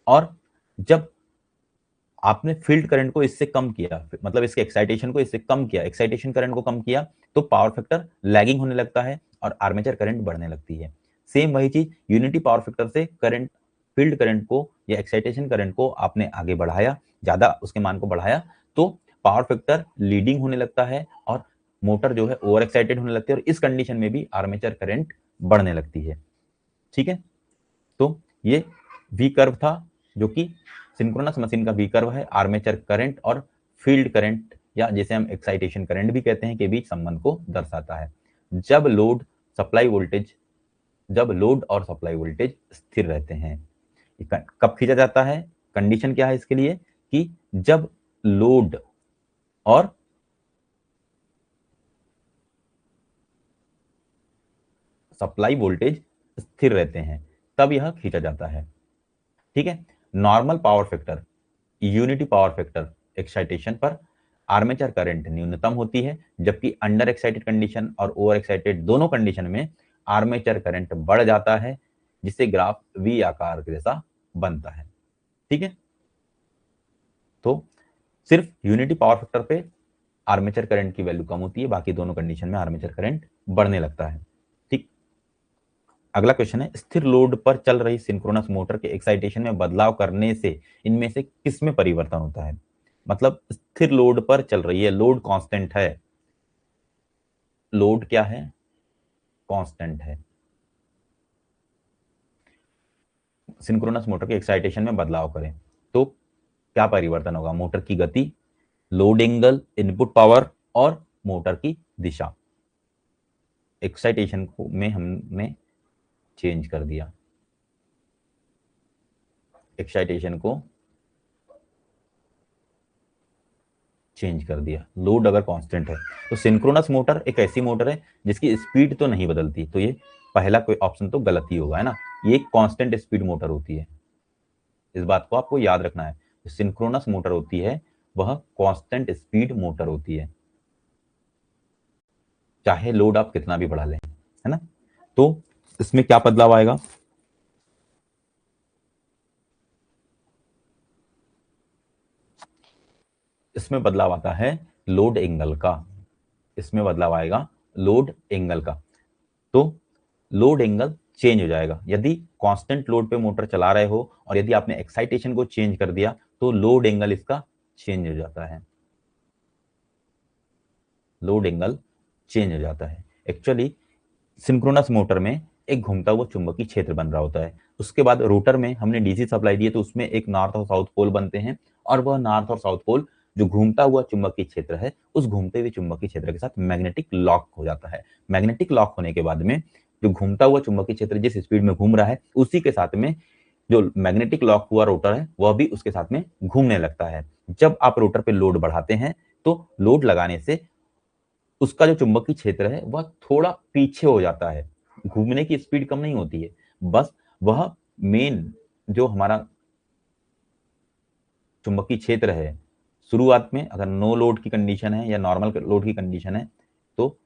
और जब आपने फील्ड करंट को इससे कम किया, मतलब इसके एक्साइटेशन को इससे कम किया, एक्साइटेशन करंट को कम किया, तो पावर फैक्टर लैगिंग होने लगता है और आर्मेचर करंट बढ़ने लगती है। सेम वही चीज यूनिटी पावर फैक्टर से करंट, फील्ड करंट को या एक्साइटेशन करंट को आपने आगे बढ़ाया, ज्यादा उसके मान को बढ़ाया, तो पावर फैक्टर लीडिंग होने लगता है और मोटर जो है ओवर एक्साइटेड होने लगती है, और इस कंडीशन में भी आर्मेचर करंट बढ़ने लगती है, ठीक है। तो ये वी कर्व था, जो कि सिंक्रोनस मशीन का वी कर्व है आर्मेचर करंट और फील्ड करंट, या जिसे हम एक्साइटेशन करंट भी कहते हैं, के बीच संबंध को दर्शाता है। जब लोड सप्लाई वोल्टेज, जब लोड और सप्लाई वोल्टेज स्थिर रहते हैं। कब खींचा जाता है, कंडीशन क्या है इसके लिए, कि जब लोड और सप्लाई वोल्टेज स्थिर रहते हैं, तब यह खींचा जाता है, ठीक है। Normal power factor, unity power factor excitation पर आर्मेचर करंट न्यूनतम होती है, जबकि अंडर एक्साइटेड कंडीशन और ओवर एक्साइटेड दोनों कंडीशन में आर्मेचर करंट बढ़ जाता है, जिससे ग्राफ वी आकार जैसा बनता है, ठीक है। तो सिर्फ यूनिटी पावर फैक्टर पे आर्मेचर करंट की वैल्यू कम होती है, बाकी दोनों कंडीशन में आर्मेचर करंट बढ़ने लगता है, ठीक। अगला क्वेश्चन है, स्थिर लोड पर चल रही सिंक्रोनस मोटर के एक्साइटेशन में बदलाव करने से इनमें से किस में परिवर्तन होता है। मतलब स्थिर लोड पर चल रही है, लोड कांस्टेंट है, लोड क्या है, कांस्टेंट है। सिंक्रोनस मोटर के एक्साइटेशन में बदलाव करें तो क्या परिवर्तन होगा, मोटर की गति, लोड एंगल, इनपुट पावर और मोटर की दिशा। एक्साइटेशन को में हमने चेंज कर दिया, एक्साइटेशन को चेंज कर दिया, लोड अगर कांस्टेंट है। तो सिंक्रोनस मोटर एक ऐसी मोटर है जिसकी स्पीड तो नहीं बदलती, तो ये पहला कोई ऑप्शन तो गलत ही होगा, है ना। ये एक कांस्टेंट स्पीड मोटर होती है, इस बात को आपको याद रखना है। जो सिंक्रोनस मोटर होती है वह कांस्टेंट स्पीड मोटर होती है, चाहे लोड आप कितना भी बढ़ा लें, है ना। तो इसमें क्या बदलाव आएगा, इसमें बदलाव आता है लोड एंगल का, इसमें बदलाव आएगा लोड एंगल का। तो लोड एंगल चेंज हो जाएगा, यदि कांस्टेंट लोड पे मोटर चला रहे हो और यदि आपने एक्साइटेशन को चेंज कर दिया तो लोड एंगल इसका चेंज हो जाता है, लोड एंगल चेंज हो जाता है। एक्चुअली सिंक्रोनस मोटर में एक घूमता हुआ चुंबकीय क्षेत्र बन रहा होता है, उसके बाद रोटर में हमने डीसी सप्लाई दी है, तो उसमें एक नॉर्थ और साउथ पोल बनते हैं, और वह नॉर्थ और साउथ पोल जो घूमता हुआ चुंबकीय क्षेत्र है, उस घूमते हुए चुंबकीय क्षेत्र के साथ मैग्नेटिक लॉक हो जाता है। मैग्नेटिक लॉक होने के बाद में जो घूमता हुआ चुंबकीय क्षेत्र जिस स्पीड में घूम रहा है, उसी के साथ में जो मैग्नेटिक लॉक हुआ रोटर है वह भी उसके साथ में घूमने लगता है। जब आप रोटर पे लोड बढ़ाते हैं तो लोड लगाने से उसका जो चुंबकीय क्षेत्र है वह थोड़ा पीछे हो जाता है, घूमने की स्पीड कम नहीं होती है, बस वह मेन जो हमारा चुंबकीय क्षेत्र है, शुरुआत में अगर नो लोड की कंडीशन है या नॉर्मल लोड की कंडीशन है, तो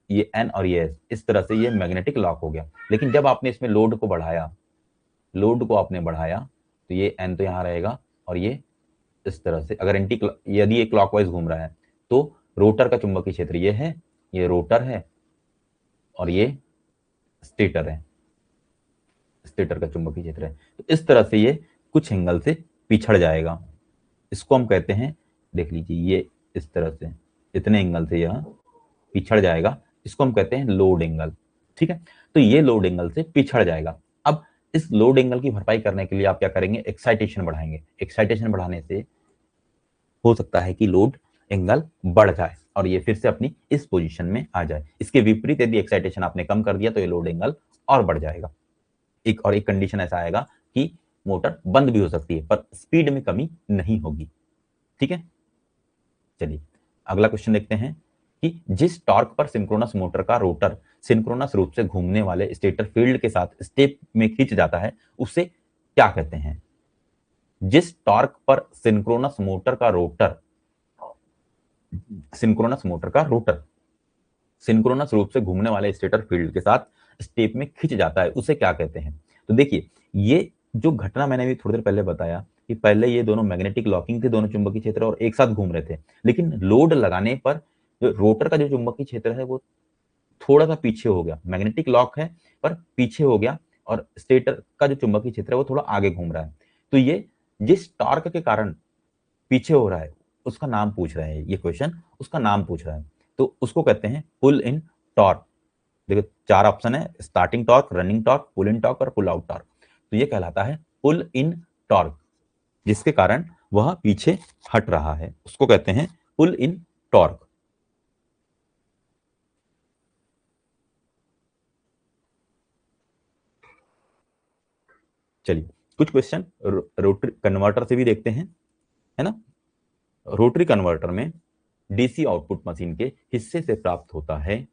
ये एन और ये एस, इस तरह से ये मैग्नेटिक लॉक हो गया। लेकिन जब आपने इसमें लोड को बढ़ाया, लोड को आपने बढ़ाया, तो ये एन तो यहाँ रहेगा, और ये इस तरह से अगर यदि ये क्लॉकवाइज घूम रहा है, तो रोटर का चुंबकीय क्षेत्र ये है, ये रोटर है, और ये स्टेटर है, स्टेटर का चुंबकीय क्षेत्र है। तो इस तरह से ये कुछ एंगल से पिछड़ जाएगा, इसको हम कहते हैं, देख लीजिए ये इस तरह से इतने एंगल से यह पिछड़ जाएगा, इसको हम कहते हैं लोड एंगल, ठीक है। तो ये लोड एंगल से पिछड़ जाएगा। अब इस लोड एंगल की भरपाई करने के लिए आप क्या करेंगे, एक्साइटेशन बढ़ाएंगे। एक्साइटेशन बढ़ाने से हो सकता है कि लोड एंगल बढ़ जाए और ये फिर से अपनी इस पोजीशन में आ जाए। इसके विपरीत यदि एक्साइटेशन आपने कम कर दिया तो ये लोड एंगल और बढ़ जाएगा। एक कंडीशन ऐसा आएगा कि मोटर बंद भी हो सकती है पर स्पीड में कमी नहीं होगी, ठीक है। चलिए अगला क्वेश्चन देखते हैं कि जिस टॉर्क पर सिंक्रोनस मोटर का रोटर सिंक्रोनस रूप से घूमने वाले स्टेटर फील्ड के साथ स्टेप में खींच जाता है उसे क्या कहते हैं। जिस टॉर्क पर सिंक्रोनस मोटर का रोटर सिंक्रोनस मोटर का रोटर सिंक्रोनस रूप से घूमने वाले स्टेटर फील्ड के साथ स्टेप में खिंच जाता है, उसे क्या कहते हैं? तो देखिए, ये जो घटना मैंने अभी थोड़ी देर पहले बताया कि पहले ये दोनों मैग्नेटिक लॉकिंग थे, दोनों चुंबकीय क्षेत्र और एक साथ घूम रहे थे, लेकिन लोड लगाने पर जो रोटर का जो चुंबकीय क्षेत्र है वो थोड़ा सा पीछे हो गया। मैग्नेटिक लॉक है पर पीछे हो गया, और स्टेटर का जो चुंबकीय क्षेत्र है वो थोड़ा आगे घूम रहा है। तो ये जिस टॉर्क के कारण पीछे हो रहा है उसका नाम पूछ रहा है, ये क्वेश्चन उसका नाम पूछ रहा है, तो उसको कहते हैं पुल इन टॉर्क। देखो 4 ऑप्शन है, स्टार्टिंग टॉर्क, रनिंग टॉर्क, पुल इन टॉर्क और पुल आउट टॉर्क। तो ये कहलाता है पुल इन टॉर्क, जिसके कारण वह पीछे हट रहा है, उसको कहते हैं पुल इन टॉर्क। चलिए कुछ क्वेश्चन रोटरी कन्वर्टर से भी देखते हैं, है ना। रोटरी कन्वर्टर में डीसी आउटपुट मशीन के हिस्से से प्राप्त होता है।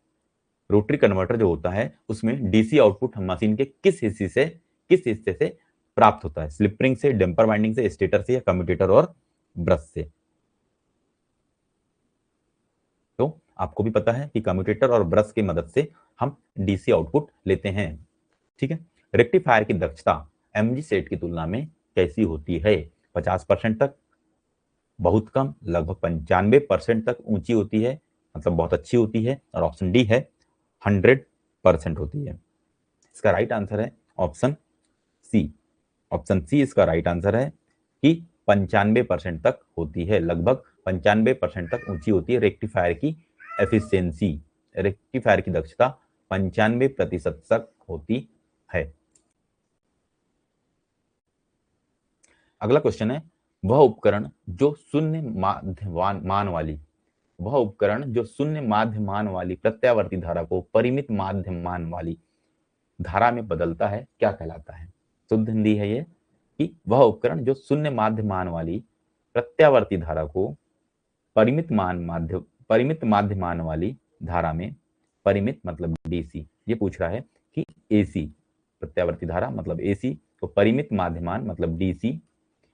रोटरी कन्वर्टर जो होता है उसमें डीसी आउटपुट मशीन के किस हिस्से से प्राप्त होता है? स्लिप रिंग से, डैम्पर वाइंडिंग से, स्टेटर से, या कम्यूटेटर और ब्रश से? तो आपको भी पता है कि कम्यूटेटर और ब्रश की मदद से हम डीसी आउटपुट लेते हैं, ठीक है। रेक्टिफायर की दक्षता एमजी सेट की तुलना में कैसी होती है? 50% तक, बहुत कम, लगभग 95% तक ऊंची होती है, मतलब बहुत अच्छी होती है, और ऑप्शन डी है 100% होती है। इसका राइट आंसर है ऑप्शन सी। ऑप्शन सी इसका राइट आंसर है कि 95% तक होती है, लगभग 95% तक ऊंची होती है रेक्टिफायर की एफिशिएंसी। रेक्टिफायर की दक्षता 95% तक होती है। अगला क्वेश्चन है, वह उपकरण जो शून्य माध्य मान वाली प्रत्यावर्ती धारा को परिमित माध्य मान वाली धारा में बदलता है, क्या कहलाता है? शुद्ध हिंदी है ये कि वह उपकरण जो शून्य माध्य मान वाली प्रत्यावर्ती धारा को परिमित माध्य मान वाली धारा में, परिमित मतलब डीसी, ये पूछ रहा है कि एसी, प्रत्यावर्ती धारा मतलब एसी तो परिमित माध्यमान मतलब डीसी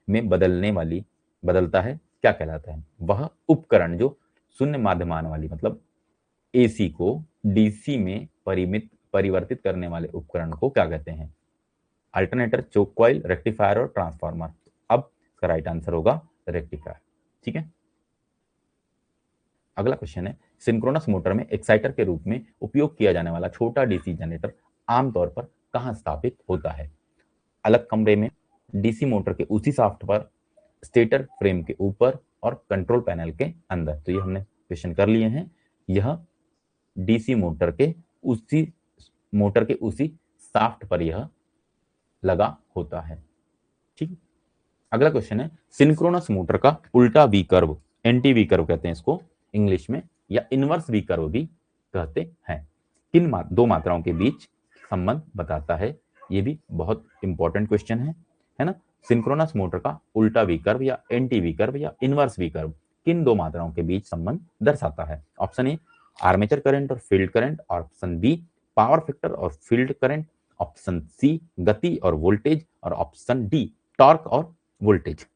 में बदलता है, क्या कहलाता है? वह उपकरण जो शून्य माध्यमान वाली मतलब एसी को डीसी में परिवर्तित करने वाले उपकरण को क्या कहते हैं? अल्टरनेटर, चोक कॉइल, रेक्टिफायर और ट्रांसफार्मर। अब इसका राइट आंसर होगा रेक्टिफायर, ठीक है। अगला क्वेश्चन है, सिंक्रोनस मोटर में एक्साइटर के रूप में उपयोग किया जाने वाला छोटा डीसी जनरेटर आमतौर पर कहां स्थापित होता है? अलग कमरे में, डीसी मोटर के उसी शाफ्ट पर, स्टेटर फ्रेम के ऊपर, और कंट्रोल पैनल के अंदर। तो ये हमने क्वेश्चन कर लिए हैं। यह डीसी मोटर के उसी शाफ्ट पर यह लगा होता है, ठीक। अगला क्वेश्चन है, सिंक्रोनस मोटर का उल्टा V curve, anti V curve कहते हैं इसको इंग्लिश में, या इनवर्स वी कर्व भी कहते हैं, किन दो मात्राओं के बीच संबंध बताता है? ये भी बहुत इंपॉर्टेंट क्वेश्चन है ना। सिंक्रोनस मोटर का उल्टा वी कर्व या एंटी वी कर्व या इनवर्स वी कर्व किन दो मात्राओं के बीच संबंध दर्शाता है? ऑप्शन ए आर्मेचर करंट और field current, option B power factor और फील्ड करंट, ऑप्शन सी गति और वोल्टेज, और ऑप्शन डी टॉर्क और वोल्टेज।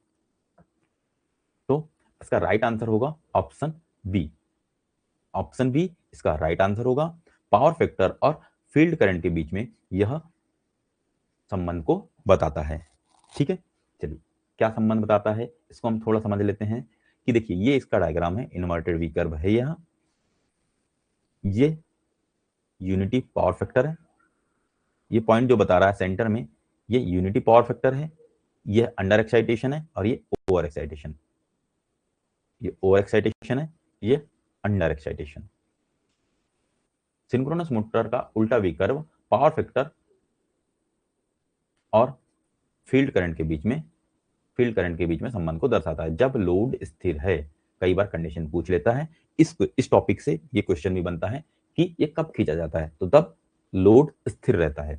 तो इसका राइट आंसर होगा ऑप्शन बी। ऑप्शन बी इसका राइट आंसर होगा। पावर फैक्टर और फील्ड करंट के बीच में यह संबंध को बताता है, ठीक है। चलिए क्या संबंध बताता है इसको हम थोड़ा समझ लेते हैं कि देखिए ये इसका डायग्राम है, इन्वर्टेड वी कर्व है, यहां ये यूनिटी पावर फैक्टर है, ये पॉइंट जो बता रहा है सेंटर में ये यूनिटी पावर फैक्टर है, ये अंडर एक्साइटेशन है और ये ओवर एक्साइटेशन, ये ओवर एक्साइटेशन है, ये अंडर एक्साइटेशन। सिंक्रोनस मोटर का उल्टा वी कर्व पावर फैक्टर और फील्ड करंट के बीच में संबंध को दर्शाता है जब लोड स्थिर है। कई बार कंडीशन पूछ लेता है, इस टॉपिक से ये क्वेश्चन भी बनता है कि ये कब खींचा जाता है, तो तब लोड स्थिर रहता है।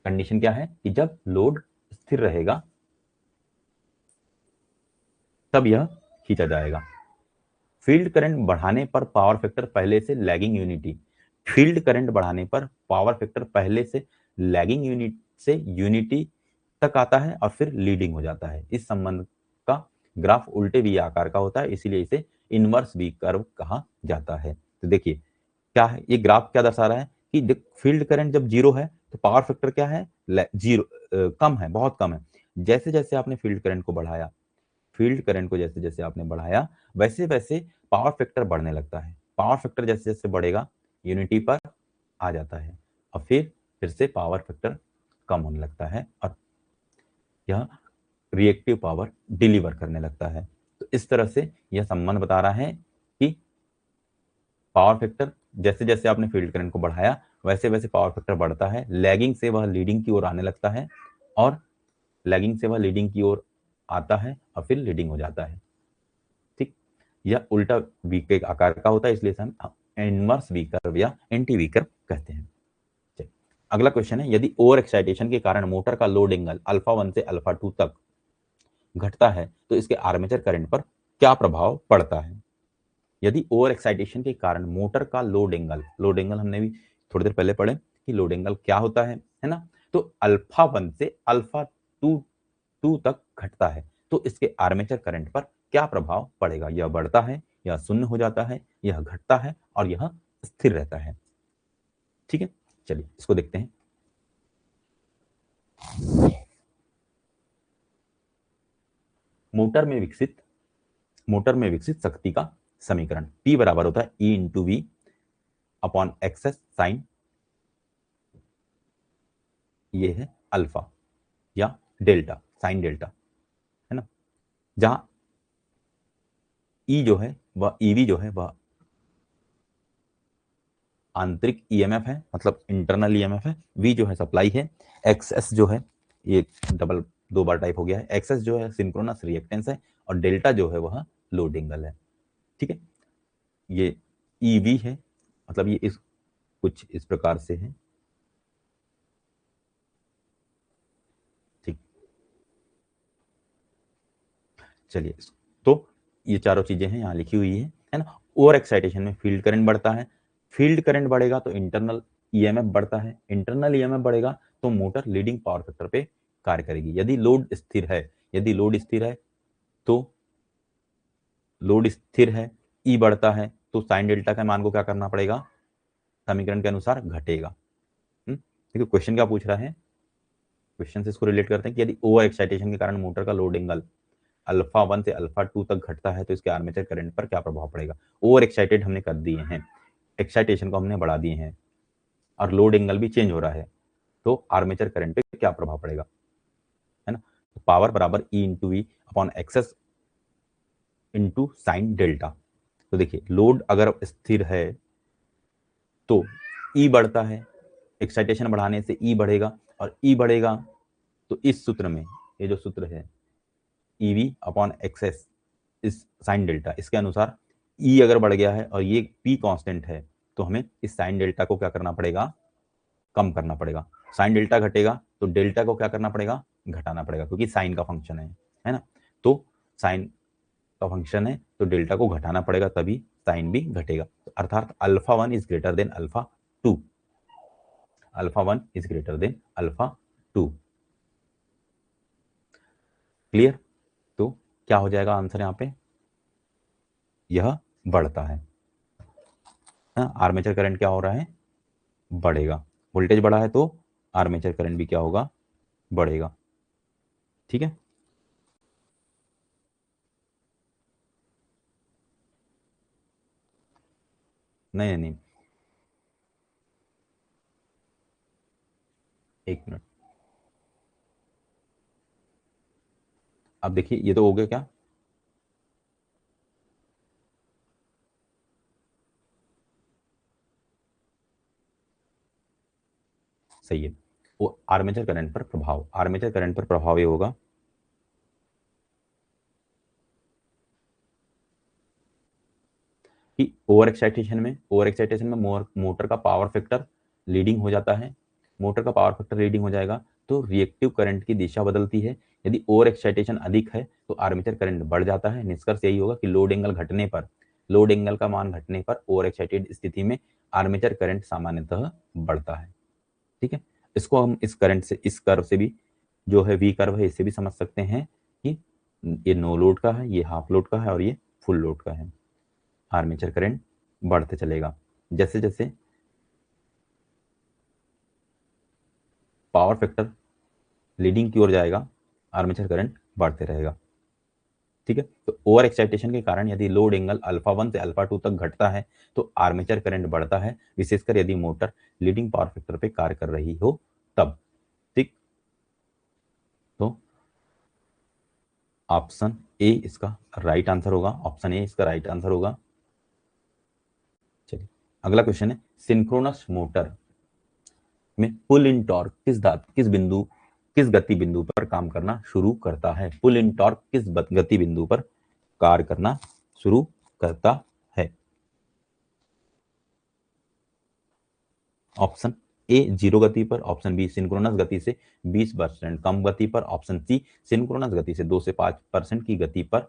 कंडीशन क्या है कि जब लोड स्थिर रहेगा तब यह खींचा जाएगा। फील्ड करंट बढ़ाने पर पावर फैक्टर पहले से लैगिंग यूनिटी, फील्ड करंट बढ़ाने पर पावर फैक्टर पहले से लैगिंग यूनिट से यूनिटी तक आता है और फिर लीडिंग हो जाता है। इस संबंध का ग्राफ उल्टे वी आकार का होता है, इसीलिए इसे इनवर्स वी कर्व कहा जाता है। तो देखिए क्या है, ये ग्राफ क्या दर्शा रहा है कि फील्ड करंट जब जीरो है तो पावर फैक्टर क्या है, जीरो, कम है, बहुत कम है। जैसे जैसे आपने फील्ड करंट को बढ़ाया, फील्ड करंट को जैसे जैसे आपने बढ़ाया, वैसे वैसे पावर फैक्टर बढ़ने लगता है। पावर फैक्टर जैसे जैसे बढ़ेगा यूनिटी पर आ जाता है और फिर से पावर फैक्टर कम होने लगता है और यह रिएक्टिव पावर डिलीवर करने लगता है। तो इस तरह से यह संबंध बता रहा है कि पावर फैक्टर जैसे जैसे आपने फील्ड करंट को बढ़ाया वैसे वैसे पावर फैक्टर बढ़ता है, लैगिंग से वह लीडिंग की ओर आने लगता है और लैगिंग से वह लीडिंग की ओर आता है और फिर लीडिंग हो जाता है। ठीक, यह उल्टा वी के आकार का होता है, इसलिए हम इनवर्स वी कर्व या एंटी वी कर्व कहते हैं। अगला क्वेश्चन है, यदि ओवर एक्साइटेशन के कारण मोटर का लोड एंगल अल्फा 1 से अल्फा 2 तक घटता है तो इसके आर्मेचर करंट पर क्या प्रभाव पड़ता है। यदि ओवर एक्साइटेशन के कारण मोटर का लोड एंगल हमने भी थोड़ी देर पहले पढ़े कि लोड एंगल क्या होता है ना, तो अल्फा 1 से अल्फा 2 तक घटता है तो इसके आर्मेचर करंट पर क्या प्रभाव पड़ेगा। यह बढ़ता है, यह शून्य हो जाता है, यह घटता है और यह स्थिर रहता है। ठीक है, चलिए इसको देखते हैं। मोटर में विकसित शक्ति का समीकरण P बराबर होता है E into V upon XS sine, ये है अल्फा या डेल्टा, साइन डेल्टा, है ना, जहां E जो है वह EV जो है वह आंतरिक ईएमएफ है, मतलब इंटरनल ईएमएफ है, V जो है सप्लाई है, एक्सएस जो है ये डबल दो बार टाइप हो गया है, एक्सएस जो है सिंक्रोनस रिएक्टेंस है और डेल्टा जो है वह लोड एंगल है। ठीक है, ये ईवी है, मतलब ये इस कुछ इस प्रकार से है। ठीक, चलिए तो ये चारों चीजें हैं यहाँ लिखी हुई है ना। ओवर एक्साइटेशन में फील्ड करंट बढ़ता है, फील्ड करंट बढ़ेगा तो इंटरनल ईएमएफ बढ़ता है, इंटरनल ईएमएफ बढ़ेगा तो मोटर लीडिंग पावर फैक्टर पे कार्य करेगी। यदि लोड स्थिर है, तो लोड स्थिर है, ई बढ़ता है तो साइन डेल्टा का मान को क्या करना पड़ेगा, समीकरण के अनुसार घटेगा। देखिए क्वेश्चन क्या पूछ रहा है, क्वेश्चन से इसको रिलेट करते हैं कि यदि ओवर एक्साइटेशन के कारण मोटर का लोड एंगल अल्फा 1 से अल्फा 2 तक घटता है तो इसके आर्मेचर करंट पर क्या प्रभाव पड़ेगा। ओवर एक्साइटेड हमने कर दिए हैं, एक्साइटेशन को हमने बढ़ा दिए हैं और लोड एंगल भी चेंज हो रहा है तो आर्मेचर करंट पे क्या प्रभाव पड़ेगा, है ना। तो पावर बराबर E into V upon XS into sine delta. तो देखिए लोड अगर स्थिर है तो ई बढ़ता है, एक्साइटेशन बढ़ाने से ई बढ़ेगा और ई बढ़ेगा तो इस सूत्र में, ये जो सूत्र है ईवी अपॉन एक्सएस इस साइन डेल्टा, इसके अनुसार ई अगर बढ़ गया है और ये पी कांस्टेंट है तो हमें इस साइन डेल्टा को क्या करना पड़ेगा, कम करना पड़ेगा। साइन डेल्टा घटेगा तो डेल्टा को क्या करना पड़ेगा, घटाना पड़ेगा, क्योंकि साइन का फंक्शन है ना। तो साइन का फंक्शन है तो डेल्टा को घटाना पड़ेगा तभी साइन भी घटेगा। तो अर्थात alpha 1 is greater than alpha 2, alpha 1 is greater than alpha 2। Clear, तो क्या हो जाएगा आंसर यहाँ पे, यह बढ़ता है। आर्मेचर करंट क्या हो रहा है, बढ़ेगा, वोल्टेज बढ़ा है तो आर्मेचर करंट भी क्या होगा, बढ़ेगा। ठीक है, नहीं नहीं, एक मिनट, अब देखिए ये तो हो गया क्या, सही है। वो आर्मेचर करंट पर प्रभाव, आर्मेचर करंट पर प्रभाव ये होगा कि ओवर एक्साइटेशन में मोटर का पावर फैक्टर लीडिंग हो जाता है, मोटर का पावर फैक्टर लीडिंग हो जाएगा तो रिएक्टिव करंट की दिशा बदलती है। यदि ओवर एक्साइटेशन अधिक है तो आर्मेचर करंट बढ़ जाता है। निष्कर्ष यही होगा कि लोड एंगल घटने पर, लोड एंगल का मान घटने पर ओवर एक्साइटेड स्थिति में आर्मेचर करंट सामान्यतः बढ़ता है। ठीक है, इसको हम इस करंट से, इस कर्व से भी, जो है वी कर्व है, इससे भी समझ सकते हैं कि ये नो लोड का है, ये हाफ लोड का है और ये फुल लोड का है। आर्मेचर करंट बढ़ते चलेगा। जैसे जैसे पावर फैक्टर लीडिंग की ओर जाएगा, आर्मेचर करंट बढ़ते रहेगा। ठीक है, तो ओवर एक्साइटेशन के कारण यदि लोड एंगल अल्फा 1 से अल्फा 2 तक घटता है तो आर्मेचर करंट बढ़ता है, विशेषकर यदि मोटर लीडिंग पावर फैक्टर पे कार्य कर रही हो तब। ठीक, तो ऑप्शन ए इसका राइट आंसर होगा, ऑप्शन ए इसका राइट आंसर होगा। चलिए अगला क्वेश्चन है, सिंक्रोनस मोटर में पुल इन टॉर्क किस गति बिंदु पर काम करना शुरू करता है? पुल इन टॉर्क किस गति बिंदु पर कार्य करना शुरू करता है? ऑप्शन ए 0 गति पर, ऑप्शन बी सिंक्रोनस गति से 20% कम गति पर, ऑप्शन सी सिंक्रोनस गति से 2 से 5% की गति पर,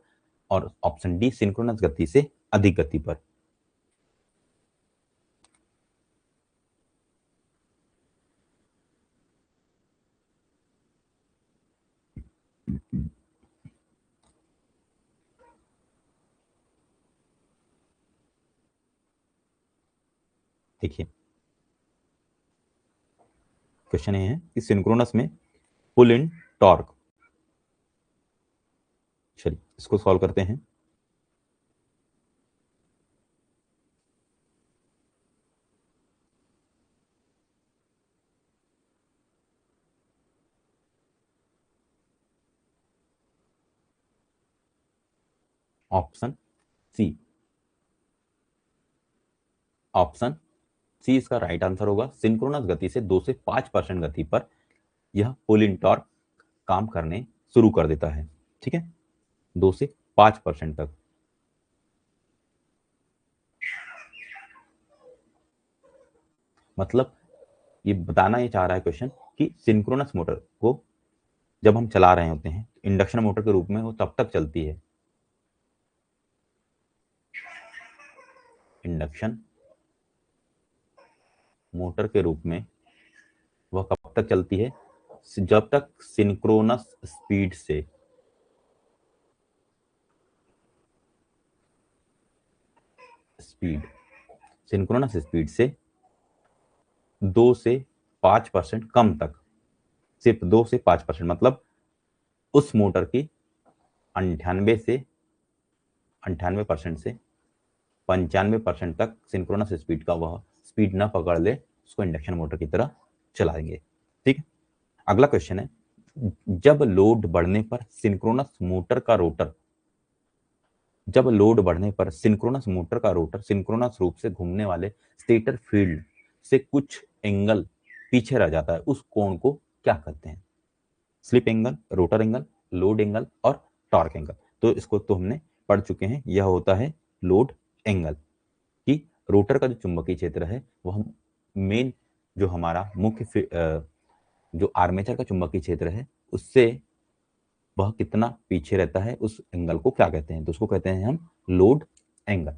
और ऑप्शन डी सिंक्रोनस गति से अधिक गति पर। देखिए क्वेश्चन ये है कि सिंक्रोनस में पुल इन टॉर्क, चलिए इसको सॉल्व करते हैं। ऑप्शन सी, ऑप्शन सी इसका राइट आंसर होगा। सिंक्रोनस गति से 2 से 5% गति पर यह पुल इन टॉर्क काम करने शुरू कर देता है। ठीक है, 2 से 5% तक। मतलब ये बताना ये चाह रहा है क्वेश्चन कि सिंक्रोनस मोटर को जब हम चला रहे होते हैं इंडक्शन मोटर के रूप में वो तब तक चलती है, इंडक्शन मोटर के रूप में वह कब तक चलती है? जब तक सिंक्रोनस स्पीड से सिंक्रोनस स्पीड से 2 से 5% कम तक, सिर्फ 2 से 5%, मतलब उस मोटर की 98% से 95% तक सिंक्रोनस स्पीड का वह स्पीड न पकड़ ले, उसको इंडक्शन मोटर की तरह चलाएंगे। ठीक है, अगला क्वेश्चन है, जब लोड बढ़ने पर सिंक्रोनस मोटर का रोटर सिंक्रोनस रूप से घूमने वाले स्टेटर फील्ड से कुछ एंगल पीछे रह जाता है, उस कोण को क्या कहते हैं? Slip angle, rotor angle, load angle और टॉर्क एंगल। तो इसको तो हमने पढ़ चुके हैं, यह होता है लोड एंगल। कि रोटर का जो चुंबकीय क्षेत्र है वह मेन जो हमारा मुख्य जो आर्मेचर का चुंबकीय क्षेत्र है उससे वह कितना पीछे रहता है, उस एंगल को क्या कहते हैं? तो उसको कहते हैं हम लोड एंगल।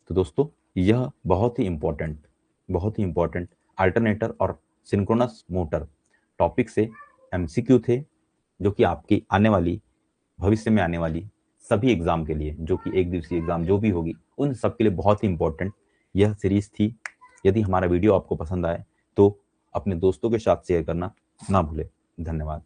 तो दोस्तों यह बहुत ही इंपॉर्टेंट अल्टरनेटर और सिंक्रोनस मोटर टॉपिक से एमसीक्यू थे, जो कि आपकी भविष्य में आने वाली सभी एग्जाम के लिए, जो कि एक दिवसीय एग्जाम जो भी होगी उन सब के लिए बहुत ही इंपॉर्टेंट यह सीरीज थी। यदि हमारा वीडियो आपको पसंद आए तो अपने दोस्तों के साथ शेयर करना ना भूलें। धन्यवाद।